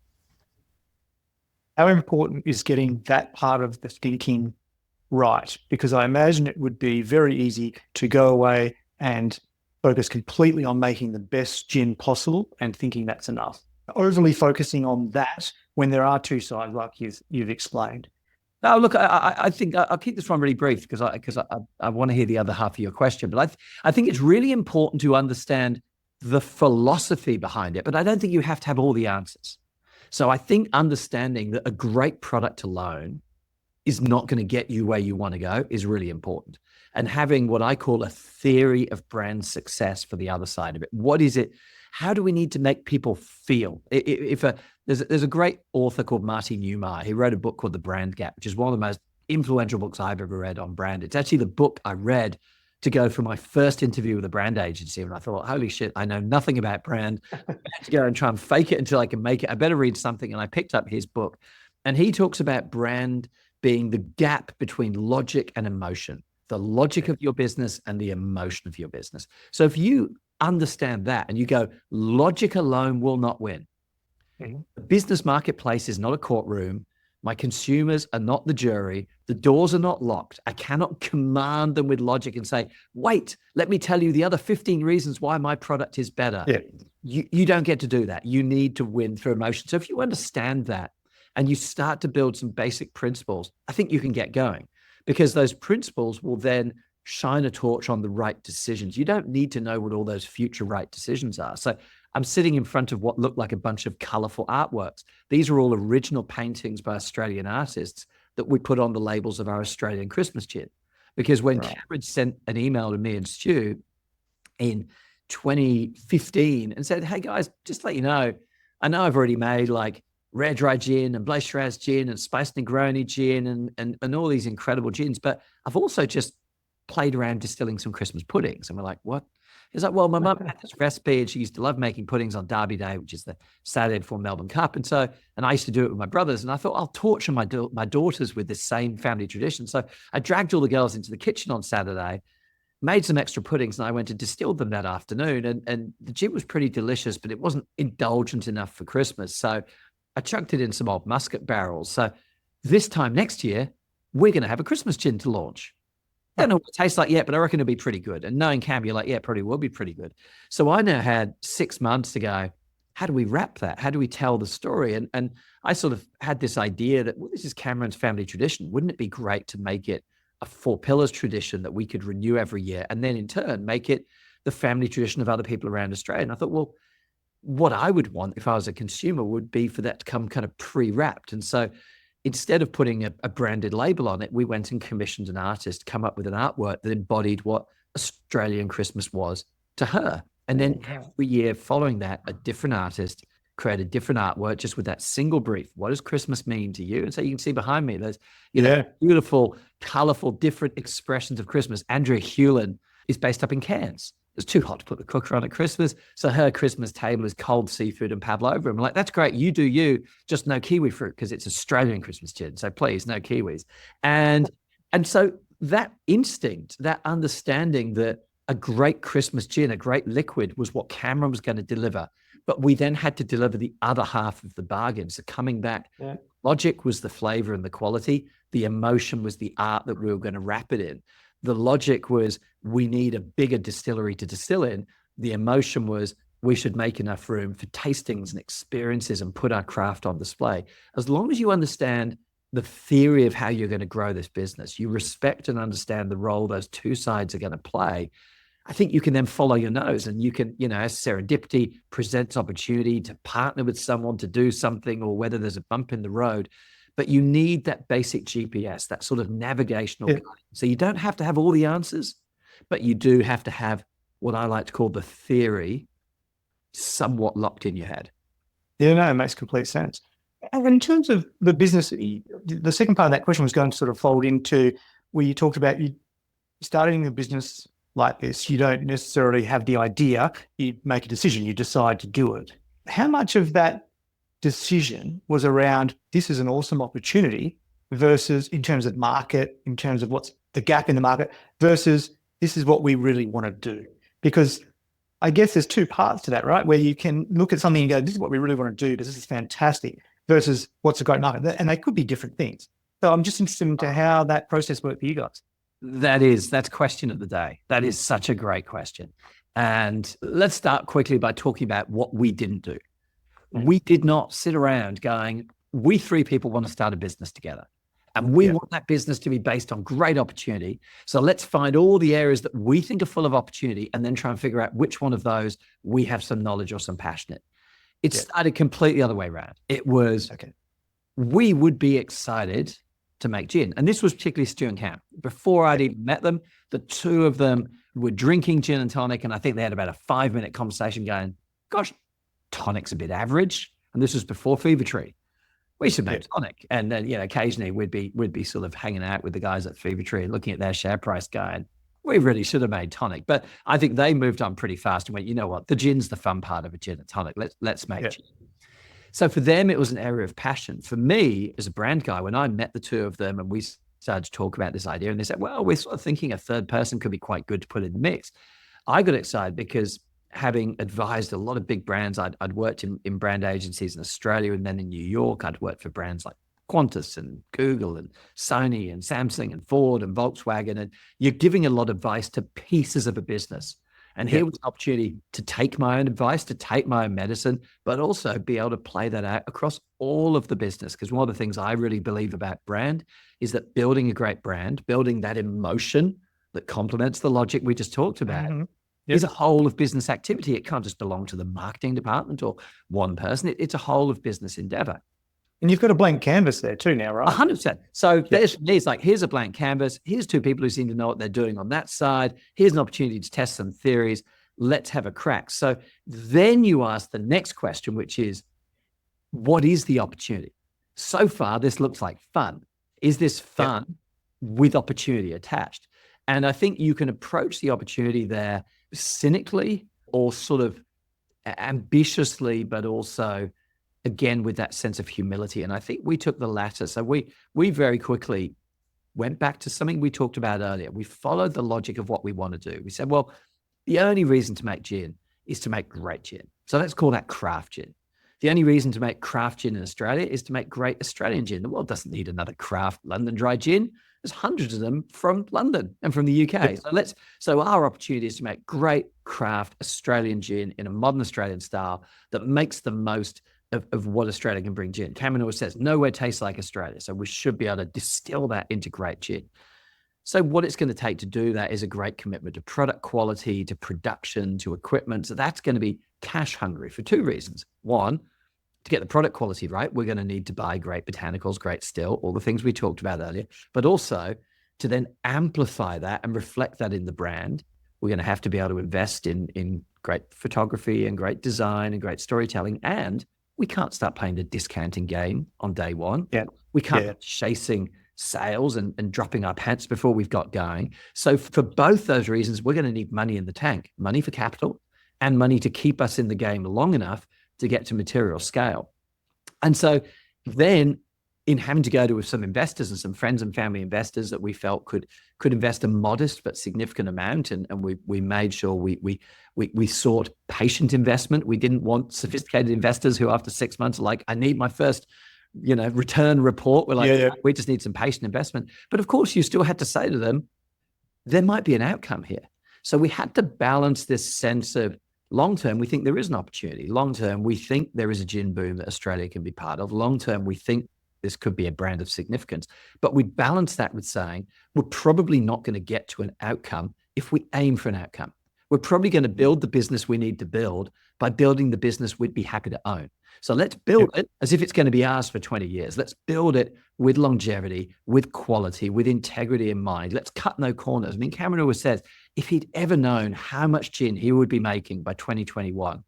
How important is getting that part of the thinking right? Because I imagine it would be very easy to go away and focus completely on making the best gin possible and thinking that's enough. Overly focusing on that when there are two sides, like you've explained. No, look, I think I'll keep this one really brief because I want to hear the other half of your question. But I think it's really important to understand the philosophy behind it, but I don't think you have to have all the answers. So I think understanding that a great product alone is not going to get you where you want to go is really important. And having what I call a theory of brand success for the other side of it. What is it? How do we need to make people feel? There's a great author called Marty Neumeier. He wrote a book called The Brand Gap, which is one of the most influential books I've ever read on brand. It's actually the book I read to go for my first interview with a brand agency. And I thought, holy shit, I know nothing about brand. I have to go and try and fake it until I can make it. I better read something. And I picked up his book. And he talks about brand being the gap between logic and emotion, the logic of your business and the emotion of your business. So if you understand that and you go, logic alone will not win. The business marketplace is not a courtroom. My consumers are not the jury. The doors are not locked. I cannot command them with logic and say, wait, let me tell you the other 15 reasons why my product is better. Yeah. You don't get to do that. You need to win through emotion. So if you understand that and you start to build some basic principles, I think you can get going, because those principles will then shine a torch on the right decisions. You don't need to know what all those future right decisions are. So I'm sitting in front of what looked like a bunch of colorful artworks. These are all original paintings by Australian artists that we put on the labels of our Australian Christmas gin. Because when Cameron sent an email to me and Stu in 2015 and said, hey guys, just to let you know, I know I've already made like Rare Dry Gin and Blaze Shiraz Gin and Spice Negroni Gin and all these incredible gins, but I've also just played around distilling some Christmas puddings. And we're like, what? He's like, well, my mum had this recipe and she used to love making puddings on Derby Day, which is the Saturday before Melbourne Cup. And I used to do it with my brothers. And I thought, I'll torture my daughters with this same family tradition. So I dragged all the girls into the kitchen on Saturday, made some extra puddings, and I went and distilled them that afternoon. And the gin was pretty delicious, but it wasn't indulgent enough for Christmas. So I chucked it in some old musket barrels. So this time next year, we're going to have a Christmas gin to launch. I don't know what it tastes like yet, but I reckon it'll be pretty good. And knowing Cam, you're like, yeah, probably will be pretty good. So I now had 6 months to go, how do we wrap that? How do we tell the story? And I sort of had this idea that, well, this is Cameron's family tradition. Wouldn't it be great to make it a 4 pillars tradition that we could renew every year? And then in turn, make it the family tradition of other people around Australia. And I thought, well, what I would want if I was a consumer would be for that to come kind of pre-wrapped. And so instead of putting a branded label on it, we went and commissioned an artist come up with an artwork that embodied what Australian Christmas was to her. And then every year following that, a different artist created different artwork just with that single brief. What does Christmas mean to you? And so you can see behind me, there's beautiful, colorful, different expressions of Christmas. Andrea Hewlin is based up in Cairns. It's too hot to put the cooker on at Christmas. So her Christmas table is cold seafood and pavlova. I'm like, that's great. You do you, just no kiwi fruit because it's Australian Christmas gin. So please, no kiwis. And so that instinct, that understanding that a great Christmas gin, a great liquid was what Cameron was going to deliver. But we then had to deliver the other half of the bargain. So coming back, logic was the flavor and the quality. The emotion was the art that we were going to wrap it in. The logic was we need a bigger distillery to distill in. The emotion was we should make enough room for tastings and experiences and put our craft on display. As long as you understand the theory of how you're going to grow this business, you respect and understand the role those two sides are going to play, I think you can then follow your nose and you can, as serendipity presents opportunity to partner with someone to do something, or whether there's a bump in the road. but you need that basic GPS, that sort of navigational Yeah. guide. So you don't have to have all the answers, but you do have to have what I like to call the theory somewhat locked in your head. Yeah, no, it makes complete sense. And in terms of the business, the second part of that question was going to sort of fold into where you talked about you starting a business like this. You don't necessarily have the idea, you make a decision, you decide to do it. How much of that decision was around this is an awesome opportunity versus in terms of market, in terms of what's the gap in the market versus this is what we really want to do? Because I guess there's two parts to that, right? Where you can look at something and go, this is what we really want to do. This is fantastic versus what's a great market. And they could be different things. So I'm just interested into how that process worked for you guys. That's question of the day. That is such a great question. And let's start quickly by talking about what we didn't do. We did not sit around going, we three people want to start a business together. And we want that business to be based on great opportunity. So let's find all the areas that we think are full of opportunity and then try and figure out which one of those we have some knowledge or some passion in. It started completely the other way around. It was, we would be excited to make gin. And this was particularly Stu and Cam. Before I'd even met them, the two of them were drinking gin and tonic. And I think they had about a 5-minute conversation going, gosh, tonic's a bit average. And this was before Fever Tree. We should make tonic. And then, occasionally we'd be sort of hanging out with the guys at Fever Tree and looking at their share price going, we really should have made tonic. But I think they moved on pretty fast and went, you know what, the gin's the fun part of a gin and tonic. Let's make gin. So for them, it was an area of passion. For me, as a brand guy, when I met the two of them and we started to talk about this idea and they said, well, we're sort of thinking a third person could be quite good to put in the mix. I got excited because having advised a lot of big brands, I'd worked in brand agencies in Australia and then in New York. I'd worked for brands like Qantas and Google and Sony and Samsung and Ford and Volkswagen. And you're giving a lot of advice to pieces of a business. And here was an opportunity to take my own advice, to take my own medicine, but also be able to play that out across all of the business. Because one of the things I really believe about brand is that building a great brand, building that emotion that complements the logic we just talked about, is a whole of business activity. It can't just belong to the marketing department or one person. It's a whole of business endeavor. And you've got a blank canvas there too now, right? 100%. So there's like, here's a blank canvas. Here's two people who seem to know what they're doing on that side. Here's an opportunity to test some theories. Let's have a crack. So then you ask the next question, which is, what is the opportunity? So far, this looks like fun. Is this fun with opportunity attached? And I think you can approach the opportunity there cynically or sort of ambitiously, but also, again, with that sense of humility. And I think we took the latter. So we very quickly went back to something we talked about earlier. We followed the logic of what we want to do. We said, well, the only reason to make gin is to make great gin. So let's call that craft gin. The only reason to make craft gin in Australia is to make great Australian gin. The world doesn't need another craft London dry gin. There's hundreds of them from London and from the UK. So our opportunity is to make great craft Australian gin in a modern Australian style that makes the most of what Australia can bring gin. Cameron always says, nowhere tastes like Australia. So we should be able to distill that into great gin. So what it's going to take to do that is a great commitment to product quality, to production, to equipment. So that's going to be cash hungry for two reasons. One, to get the product quality right, we're going to need to buy great botanicals, great still, all the things we talked about earlier, but also to then amplify that and reflect that in the brand. We're going to have to be able to invest in great photography and great design and great storytelling. And we can't start playing the discounting game on day one. We can't be chasing sales and dropping our pants before we've got going. So for both those reasons, we're going to need money in the tank, money for capital and money to keep us in the game long enough to get to material scale. And so then in having to go to some investors and some friends and family investors that we felt could invest a modest but significant amount, and we made sure we sought patient investment. We didn't want sophisticated investors who after 6 months are like, I need my first return report. We're like, we just need some patient investment. But of course, you still had to say to them, there might be an outcome here. So we had to balance this sense of long term, we think there is an opportunity. Long term, we think there is a gin boom that Australia can be part of. Long term, we think this could be a brand of significance. But we balance that with saying, we're probably not going to get to an outcome if we aim for an outcome. We're probably going to build the business we need to build by building the business we'd be happy to own. So let's build it as if it's going to be ours for 20 years. Let's build it with longevity, with quality, with integrity in mind. Let's cut no corners. I mean, Cameron always says, if he'd ever known how much gin he would be making by 2021,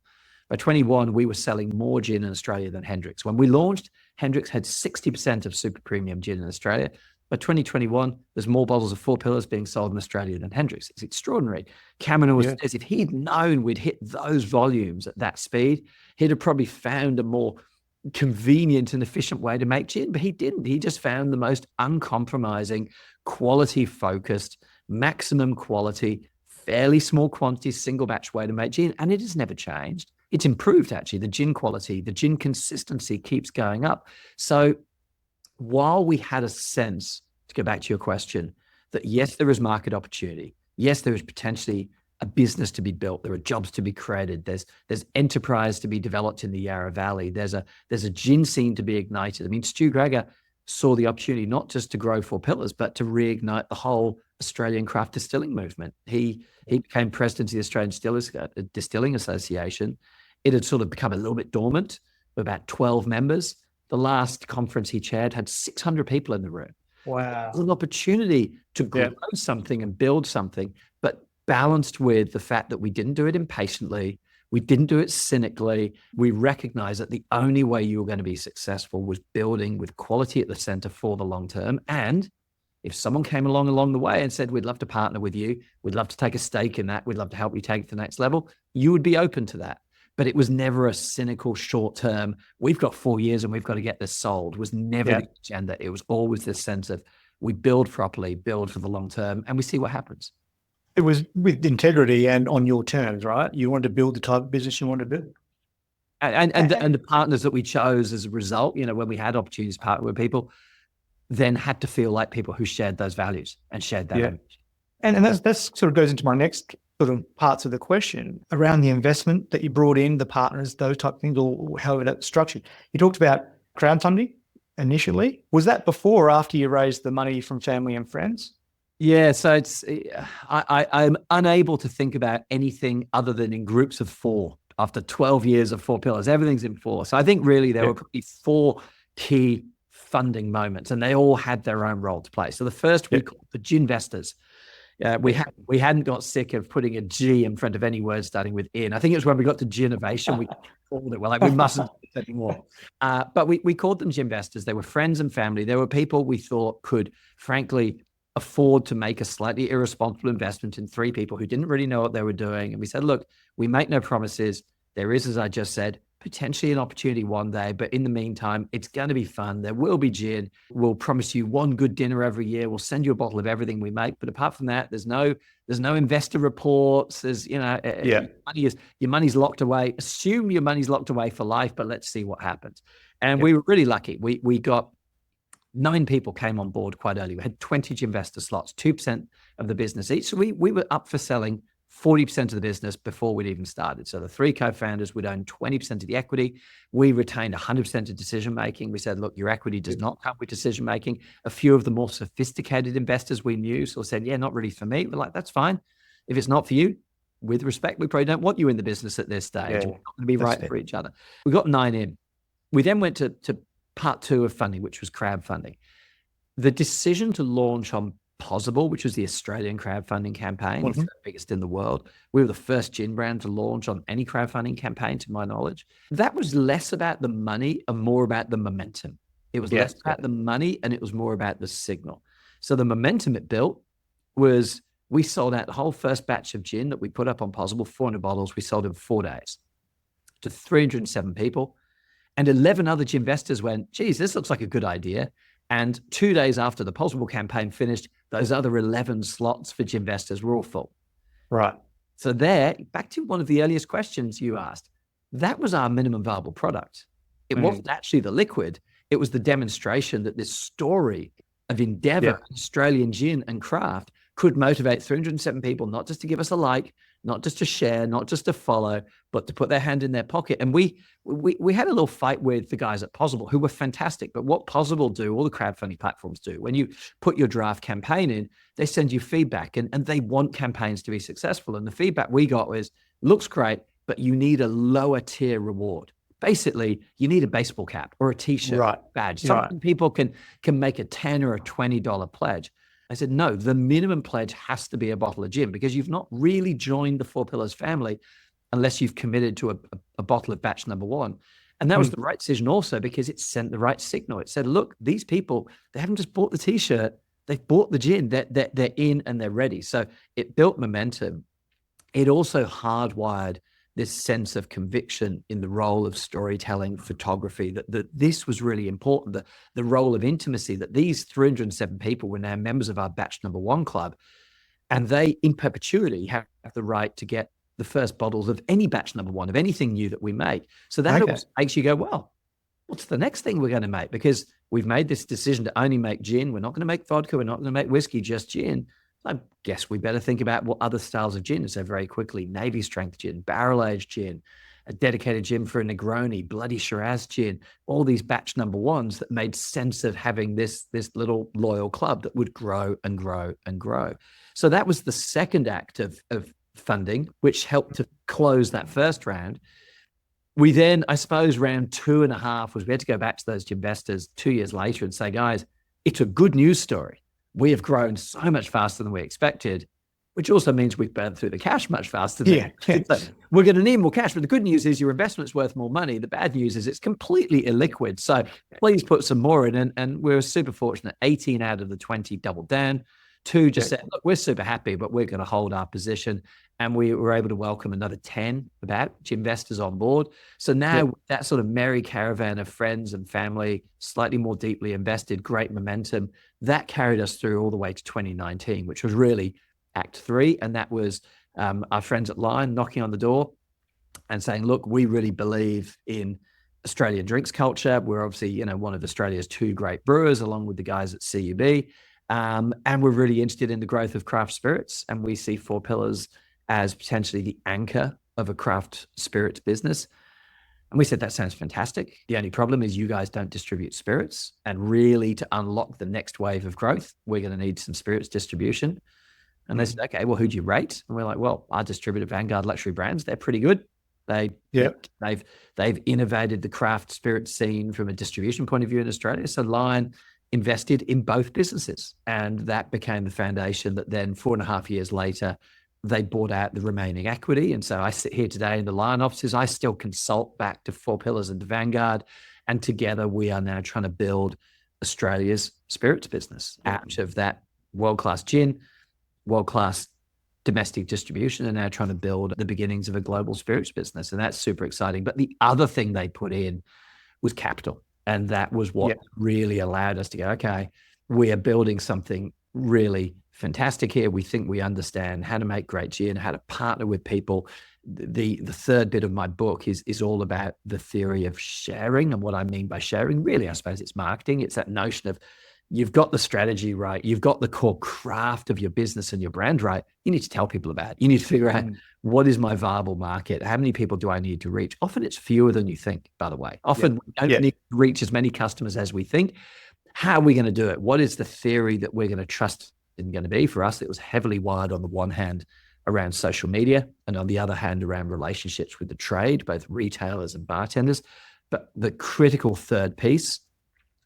by 21, we were selling more gin in Australia than Hendrick's. When we launched, Hendrick's had 60% of super premium gin in Australia. By 2021, there's more bottles of Four Pillars being sold in Australia than Hendrick's. It's extraordinary. Cameron always says if he'd known we'd hit those volumes at that speed, he'd have probably found a more convenient and efficient way to make gin, but he didn't. He just found the most uncompromising, quality-focused, maximum quality, fairly small quantities, single batch way to make gin, and it has never changed. It's improved, actually. The gin quality, the gin consistency keeps going up. So while we had a sense, to go back to your question, that yes, there is market opportunity. Yes, there is potentially a business to be built. There are jobs to be created. There's enterprise to be developed in the Yarra Valley. There's a gin scene to be ignited. I mean, Stu Gregor saw the opportunity not just to grow Four Pillars, but to reignite the whole Australian craft distilling movement. He became president of the Australian Distilling Association. It had sort of become a little bit dormant, with about 12 members. The last conference he chaired had 600 people in the room. Wow. It was an opportunity to grow something and build something, but balanced with the fact that we didn't do it impatiently. We didn't do it cynically. We recognized that the only way you were going to be successful was building with quality at the center for the long term. And if someone came along the way and said, we'd love to partner with you, we'd love to take a stake in that, we'd love to help you take it to the next level, you would be open to that. But it was never a cynical short term, we've got 4 years and we've got to get this sold. It was never the agenda. It was always this sense of we build properly, build for the long term, and we see what happens. It was with integrity and on your terms, right? You wanted to build the type of business you wanted to build. And the partners that we chose as a result, when we had opportunities to partner with people, then had to feel like people who shared those values and shared that image. And that's sort of goes into my next sort of parts of the question around the investment that you brought in, the partners, those type of things, or how that's structured. You talked about crowdfunding initially. Was that before or after you raised the money from family and friends? Yeah, so I'm unable to think about anything other than in groups of four after 12 years of Four Pillars. Everything's in four. So I think really there were probably four key funding moments, and they all had their own role to play. So the first we called the Ginvestors. We hadn't got sick of putting a G in front of any word starting with in. I think it was when we got to Ginnovation, we called it. We're like, we mustn't do it anymore. But we called them Ginvestors. They were friends and family. They were people we thought could, frankly, afford to make a slightly irresponsible investment in three people who didn't really know what they were doing. And we said, look, we make no promises. There is, as I just said, potentially an opportunity one day, but in the meantime, it's going to be fun. There will be gin. We'll promise you one good dinner every year. We'll send you a bottle of everything we make. But apart from that, there's no investor reports. There's, your money's locked away. Assume your money's locked away for life, but let's see what happens. And we were really lucky. We got 9 people came on board quite early. We had 20 investor slots, 2% of the business each. So we were up for selling 40% of the business before we'd even started. So the 3 co-founders would own 20% of the equity. We retained 100% of decision-making. We said, look, your equity does not come with decision-making. A few of the more sophisticated investors we knew sort of said, yeah, not really for me. We're like, that's fine. If it's not for you, with respect, we probably don't want you in the business at this stage. We're not going to be right for each other. We got 9 in. We then went to part 2 of funding, which was crowdfunding. The decision to launch on Possible, which was the Australian crowdfunding campaign, the biggest in the world. We were the first gin brand to launch on any crowdfunding campaign, to my knowledge. That was less about the money and more about the momentum. It was less about the money and it was more about the signal. So the momentum it built was we sold out the whole first batch of gin that we put up on Possible, 400 bottles. We sold in 4 days to 307 people. And 11 other Ginvestors went, geez, this looks like a good idea. And 2 days after the Possible campaign finished, those other 11 slots for Ginvestors were all full. Right. So there, back to one of the earliest questions you asked, that was our minimum viable product. It wasn't actually the liquid. It was the demonstration that this story of endeavor, Australian gin and craft could motivate 307 people, not just to give us a like, not just to share, not just to follow, but to put their hand in their pocket. And we had a little fight with the guys at Possible, who were fantastic. But what Possible do, all the crowdfunding platforms do, when you put your draft campaign in, they send you feedback and they want campaigns to be successful. And the feedback we got was, looks great. but you need a lower tier reward. Basically, you need a baseball cap or a t-shirt badge, something people can make a $10 or a $20 pledge. I said, no, the minimum pledge has to be a bottle of gin, because you've not really joined the Four Pillars family unless you've committed to a bottle of batch number one. And that was the right decision also, because it sent the right signal. It said, look, these people, they haven't just bought the t-shirt, they've bought the gin, they're in and they're ready. So it built momentum. It also hardwired this sense of conviction in the role of storytelling, photography, that this was really important, the role of intimacy, that these 307 people were now members of our batch number one club, and they in perpetuity have the right to get the first bottles of any batch number one, of anything new that we make. So that also makes you go, well, what's the next thing we're going to make? Because we've made this decision to only make gin. We're not going to make vodka. We're not going to make whiskey, just gin. I guess we better think about what other styles of gin. So very quickly, Navy strength gin, barrel aged gin, a dedicated gin for a Negroni, bloody Shiraz gin, all these batch number ones that made sense of having this little loyal club that would grow and grow and grow. So that was the second act of funding, which helped to close that first round. We then, I suppose, round 2.5 was we had to go back to those investors 2 years later and say, guys, it's a good news story. We have grown so much faster than we expected, which also means we've burned through the cash much faster than so we're going to need more cash. But the good news is your investment's worth more money. The bad news is it's completely illiquid. So please put some more in. And we were super fortunate. 18 out of the 20 doubled down. 2 just said, look, we're super happy, but we're going to hold our position. And we were able to welcome another 10 investors on board. So now that sort of merry caravan of friends and family, slightly more deeply invested, great momentum, that carried us through all the way to 2019, which was really Act 3. And that was our friends at Lion knocking on the door and saying, look, we really believe in Australian drinks culture. We're obviously, one of Australia's 2 great brewers, along with the guys at CUB. And we're really interested in the growth of craft spirits. And we see Four Pillars as potentially the anchor of a craft spirits business. And we said, that sounds fantastic. The only problem is you guys don't distribute spirits. And really, to unlock the next wave of growth, we're going to need some spirits distribution. And they said, okay, well, who do you rate? And we're like, well, our distributor, Vanguard Luxury Brands, they're pretty good. They've innovated the craft spirit scene from a distribution point of view in Australia. So Lion invested in both businesses. And that became the foundation that then 4.5 years later, they bought out the remaining equity. And so I sit here today in the Lion offices. I still consult back to Four Pillars and to Vanguard. And together we are now trying to build Australia's spirits business out of that world-class gin, world-class domestic distribution, and now trying to build the beginnings of a global spirits business. And that's super exciting. But the other thing they put in was capital. And that was what really allowed us to go, okay, we are building something really fantastic here. We think we understand how to make great gin, how to partner with people. The third bit of my book is all about the theory of sharing. And what I mean by sharing, really, I suppose it's marketing. It's that notion of you've got the strategy right. You've got the core craft of your business and your brand right. You need to tell people about it. You need to figure out what is my viable market? How many people do I need to reach? Often it's fewer than you think, by the way. Often we don't need to reach as many customers as we think. How are we going to do it? What is the theory that we're going to trust in going to be? For us, it was heavily wired on the one hand around social media and on the other hand around relationships with the trade, both retailers and bartenders. But the critical third piece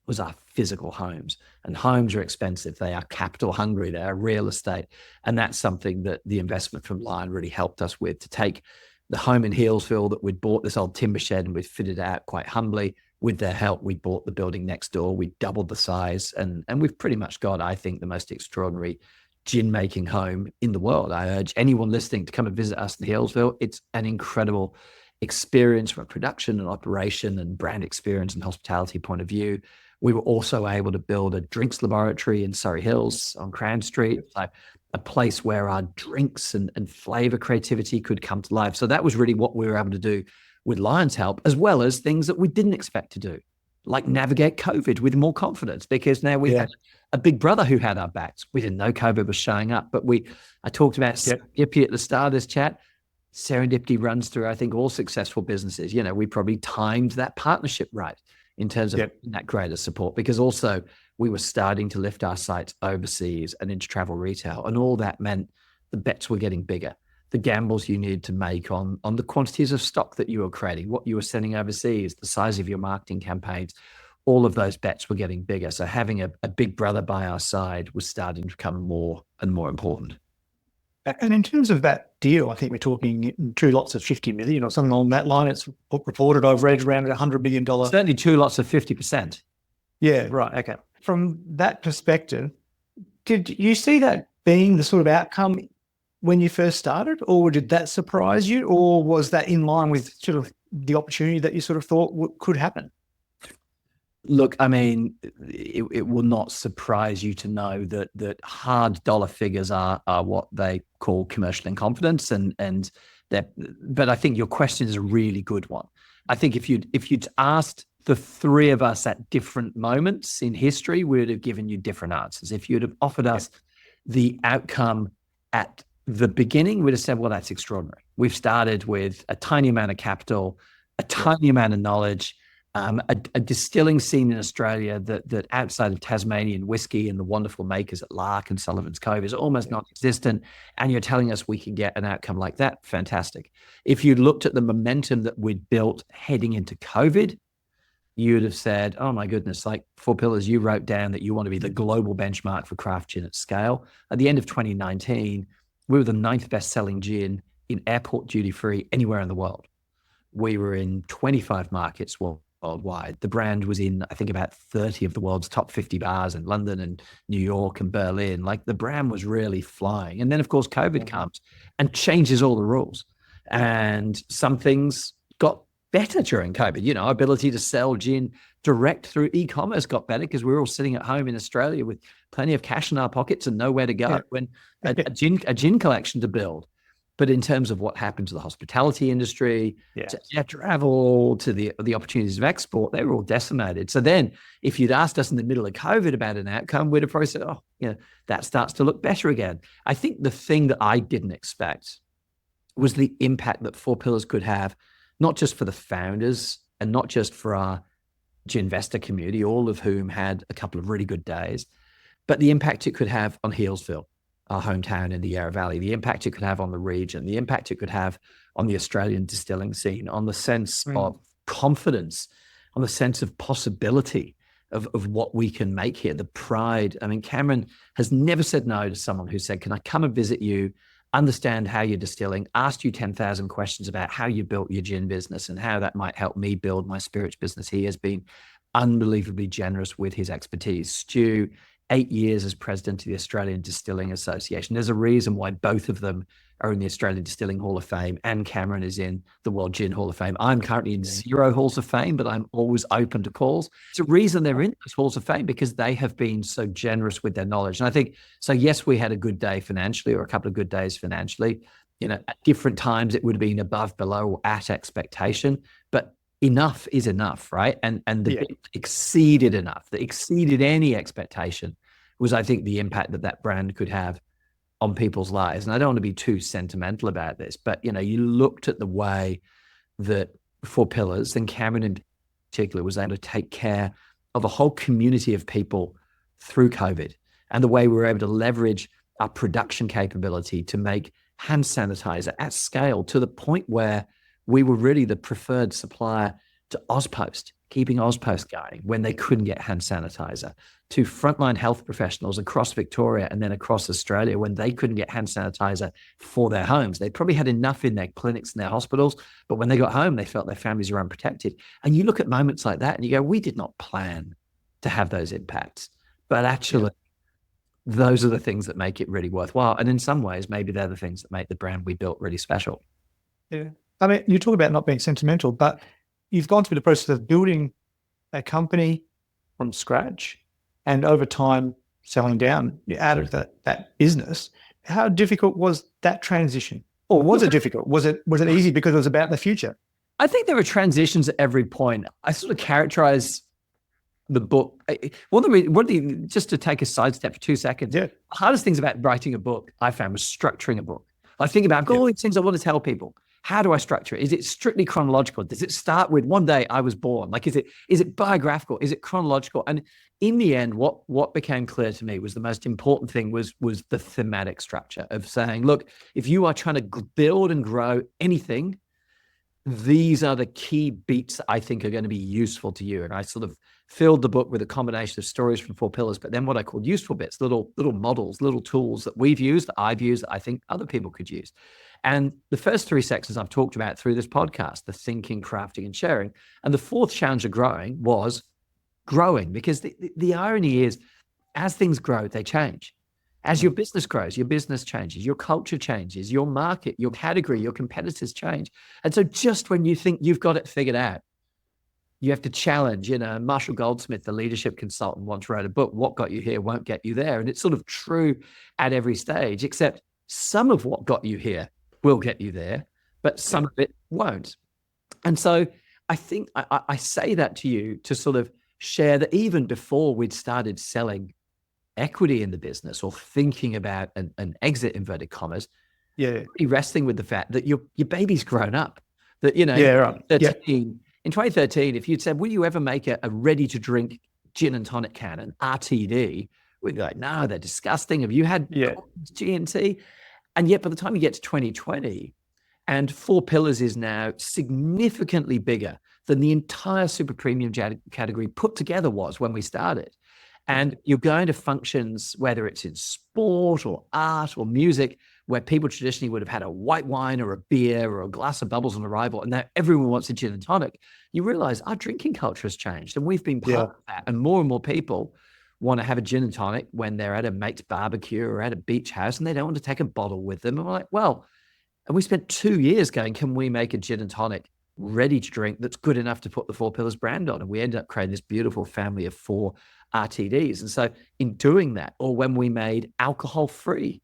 was our physical homes. And homes are expensive. They are capital hungry. They are real estate. And that's something that the investment from Lion really helped us with, to take the home in Healesville that we'd bought, this old timber shed, and we'd fitted it out quite humbly. With their help, we bought the building next door. We doubled the size, and we've pretty much got, I think, the most extraordinary gin making home in the world. I urge anyone listening to come and visit us in Healesville. It's an incredible experience from a production and operation and brand experience and hospitality point of view. We were also able to build a drinks laboratory in Surrey Hills on Crown Street, like a place where our drinks and flavor creativity could come to life. So that was really what we were able to do with Lion's help, as well as things that we didn't expect to do, like navigate COVID with more confidence, because now we had a big brother who had our backs. We didn't know COVID was showing up, but I talked about serendipity at the start of this chat. Serendipity runs through, I think, all successful businesses. We probably timed that partnership right in terms of that greater support, because also we were starting to lift our sights overseas and into travel retail, and all that meant the bets were getting bigger. the gambles you need to make on the quantities of stock that you were creating, what you were sending overseas, the size of your marketing campaigns. All of those bets were getting bigger. So having a big brother by our side was starting to become more and more important. And in terms of that deal, I think we're talking 2 lots of 50 million or something along that line. It's reported I've read around $100 million. Certainly 2 lots of 50%. Yeah, right. Okay. From that perspective, did you see that being the sort of outcome when you first started, or did that surprise you, or was that in line with sort of the opportunity that you sort of thought could happen? Look, I mean, it will not surprise you to know that hard dollar figures are what they call commercial in confidence, and that. But I think your question is a really good one. I think if you'd asked the three of us at different moments in history, we would have given you different answers. If you'd have offered us the outcome at the beginning, we'd have said, well, that's extraordinary. We've started with a tiny amount of capital, a tiny amount of knowledge, a distilling scene in Australia that outside of Tasmanian whiskey and the wonderful makers at Lark and Sullivan's Cove is almost non-existent. And you're telling us we can get an outcome like that? Fantastic. If you looked at the momentum that we'd built heading into COVID, you'd have said, oh my goodness, like 4 Pillars, you wrote down that you want to be the global benchmark for craft gin at scale. At the end of 2019, we were the 9th best-selling gin in airport duty-free anywhere in the world. We were in 25 markets worldwide. The brand was in, I think, about 30 of the world's top 50 bars in London and New York and Berlin. Like, the brand was really flying. And then, of course, COVID comes and changes all the rules. And some things got better during COVID. You know, our ability to sell gin direct through e-commerce got better because we were all sitting at home in Australia with plenty of cash in our pockets and nowhere to go when a gin collection to build. But in terms of what happened to the hospitality industry, to air travel, to the opportunities of export, they were all decimated. So then if you'd asked us in the middle of COVID about an outcome, we'd have probably said, oh, you know, that starts to look better again. I think the thing that I didn't expect was the impact that 4 Pillars could have, not just for the founders and not just for our ginvestor community, all of whom had a couple of really good days, but the impact it could have on Healesville, our hometown in the Yarra Valley, the impact it could have on the region, the impact it could have on the Australian distilling scene, on the sense of confidence, on the sense of possibility of what we can make here, the pride. I mean, Cameron has never said no to someone who said, can I come and visit you, understand how you're distilling, asked you 10,000 questions about how you built your gin business and how that might help me build my spirits business. He has been unbelievably generous with his expertise. Stu, 8 years as president of the Australian Distilling Association. There's a reason why both of them are in the Australian Distilling Hall of Fame and Cameron is in the World Gin Hall of Fame. I'm currently in 0 halls of fame, but I'm always open to calls. It's a reason they're in those halls of fame because they have been so generous with their knowledge. And I think, so yes, we had a good day financially or a couple of good days financially. You know, at different times it would have been above, below, or at expectation, but enough is enough, right? And the bit exceeded enough, that exceeded any expectation was, I think, the impact that brand could have on people's lives. And I don't want to be too sentimental about this, but, you know, you looked at the way that 4 Pillars, and Cameron in particular, was able to take care of a whole community of people through COVID, and the way we were able to leverage our production capability to make hand sanitizer at scale to the point where we were really the preferred supplier to Ozpost, keeping Ozpost going when they couldn't get hand sanitizer, to frontline health professionals across Victoria and then across Australia when they couldn't get hand sanitizer for their homes. They probably had enough in their clinics and their hospitals, but when they got home, they felt their families were unprotected. And you look at moments like that and you go, we did not plan to have those impacts, but actually those are the things that make it really worthwhile. And in some ways, maybe they're the things that make the brand we built really special. Yeah. I mean, you talk about not being sentimental, but you've gone through the process of building a company from scratch and over time selling down out of that business. How difficult was that transition? Or was it difficult? Was it easy because it was about the future? I think there were transitions at every point. I sort of characterize the book. Just to take a sidestep for 2 seconds, the hardest things about writing a book I found was structuring a book. I think about all these things I want to tell people. How do I structure it? Is it strictly chronological? Does it start with one day I was born? Like, is it biographical? Is it chronological? And in the end, what became clear to me was the most important thing was the thematic structure of saying, look, if you are trying to build and grow anything, these are the key beats that I think are going to be useful to you. And I sort of filled the book with a combination of stories from 4 pillars, but then what I called useful bits, little models, little tools that we've used, that I've used, that I think other people could use. And the first 3 sections I've talked about through this podcast, the thinking, crafting, and sharing. And the 4th challenge of growing was growing, because the irony is, as things grow, they change. As your business grows, your business changes, your culture changes, your market, your category, your competitors change. And so just when you think you've got it figured out, you have to challenge. Marshall Goldsmith, the leadership consultant, once wrote a book, What Got You Here Won't Get You There. And it's sort of true at every stage, except some of what got you here will get you there, but some of it won't. And so I think I say that to you to sort of share that even before we'd started selling equity in the business or thinking about an exit, inverted commas, be wrestling with the fact that your baby's grown up. That, in 2013, if you'd said, will you ever make a ready to drink gin and tonic can, an RTD, we'd be like, no, they're disgusting. Have you had G&T? And yet by the time you get to 2020, and 4 pillars is now significantly bigger than the entire super premium category put together was when we started. And you're going to functions, whether it's in sport or art or music, where people traditionally would have had a white wine or a beer or a glass of bubbles on arrival, and now everyone wants a gin and tonic. You realize our drinking culture has changed, and we've been part of that. And more people want to have a gin and tonic when they're at a mate's barbecue or at a beach house, and they don't want to take a bottle with them. And we're like, well, and we spent 2 years going, can we make a gin and tonic ready to drink that's good enough to put the 4 pillars brand on? And we ended up creating this beautiful family of 4 RTDs. And so in doing that, or when we made alcohol-free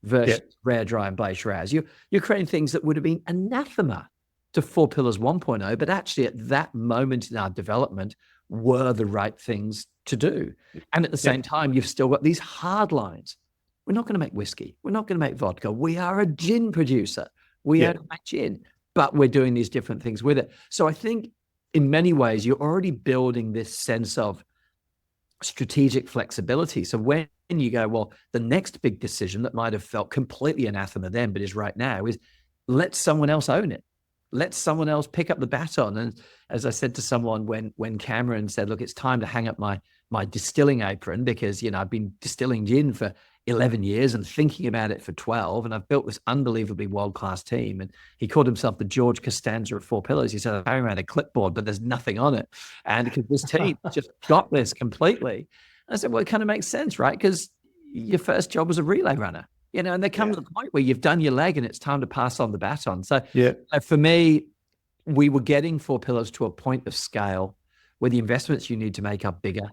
versus Rare, Dry, and Blaze Raz, you're creating things that would have been anathema to 4 pillars 1.0, but actually at that moment in our development were the right things to do. And at the same time, you've still got these hard lines. We're not going to make whiskey. We're not going to make vodka. We are a gin producer. We are a gin, but we're doing these different things with it. So I think in many ways, you're already building this sense of strategic flexibility. So when you go, well, the next big decision that might have felt completely anathema then, but is right now, is let someone else own it. Let someone else pick up the baton. And as I said to someone when Cameron said, look, it's time to hang up my distilling apron, because, I've been distilling gin for 11 years and thinking about it for 12. And I've built this unbelievably world-class team. And he called himself the George Costanza of 4 pillars. He said, I'm carrying around a clipboard, but there's nothing on it. And because this team just got this completely. And I said, well, it kind of makes sense, right? Because your first job was a relay runner, and there comes a point where you've done your leg and it's time to pass on the baton. So for me, we were getting 4 pillars to a point of scale where the investments you need to make are bigger,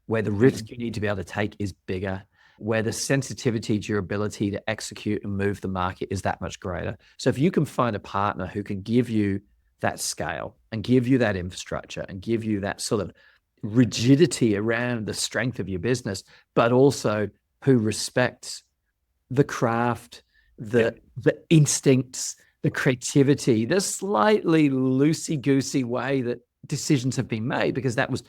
where the risk you need to be able to take is bigger, where the sensitivity to your ability to execute and move the market is that much greater. So if you can find a partner who can give you that scale and give you that infrastructure and give you that sort of rigidity around the strength of your business, but also who respects the craft, the instincts, the creativity, the slightly loosey-goosey way that decisions have been made, because that was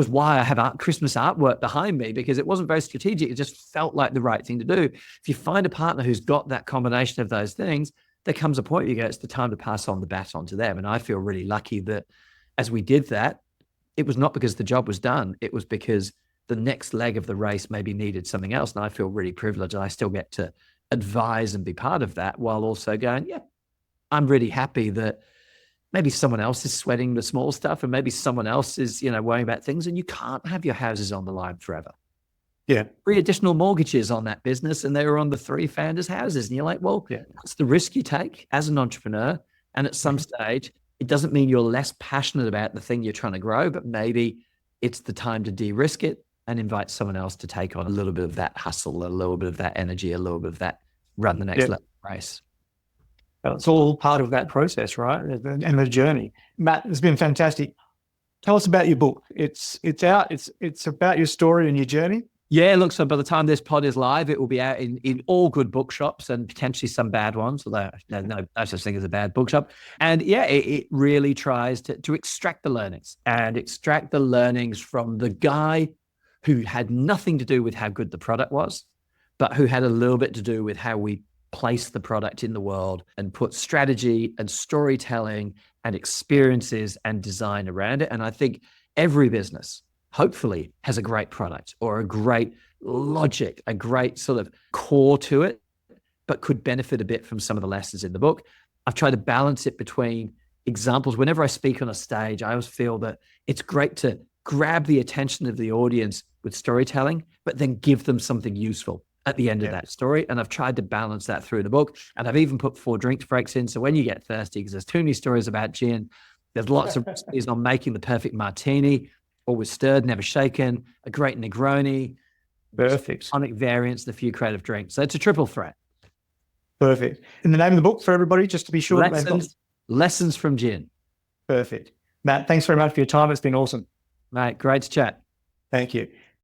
why I have Christmas artwork behind me, because it wasn't very strategic. It just felt like the right thing to do. If you find a partner who's got that combination of those things, there comes a point where you go, it's the time to pass on the baton to them. And I feel really lucky that as we did that, it was not because the job was done. It was because the next leg of the race maybe needed something else. And I feel really privileged. I still get to advise and be part of that, while also going, I'm really happy that maybe someone else is sweating the small stuff, and maybe someone else is, worrying about things, and you can't have your houses on the line forever. 3 additional mortgages on that business, and they were on the 3 founders' houses. And you're like, well, that's the risk you take as an entrepreneur. And at some stage, it doesn't mean you're less passionate about the thing you're trying to grow, but maybe it's the time to de-risk it and invite someone else to take on a little bit of that hustle, a little bit of that energy, a little bit of that run the next level race. It's all part of that process, right? And the journey. Matt, it's been fantastic. Tell us about your book. It's out. It's about your story and your journey. Yeah, look, so by the time this pod is live, it will be out in all good bookshops and potentially some bad ones, although no such thing as a bad bookshop. And yeah, it really tries to extract the learnings from the guy who had nothing to do with how good the product was, but who had a little bit to do with how we place the product in the world and put strategy and storytelling and experiences and design around it. And I think every business hopefully has a great product or a great logic, a great sort of core to it, but could benefit a bit from some of the lessons in the book. I've tried to balance it between examples. Whenever I speak on a stage, I always feel that it's great to grab the attention of the audience with storytelling, but then give them something useful at the end of that story. And I've tried to balance that through the book. And I've even put 4 drink breaks in. So when you get thirsty, because there's too many stories about gin, there's lots of recipes on making the perfect martini, always stirred, never shaken, a great Negroni. Perfect. Tonic variants, the few creative drinks. So it's a triple threat. Perfect. And the name of the book for everybody, just to be sure. Lessons from Gin. Perfect. Matt, thanks very much for your time. It's been awesome. Mate, great to chat. Thank you.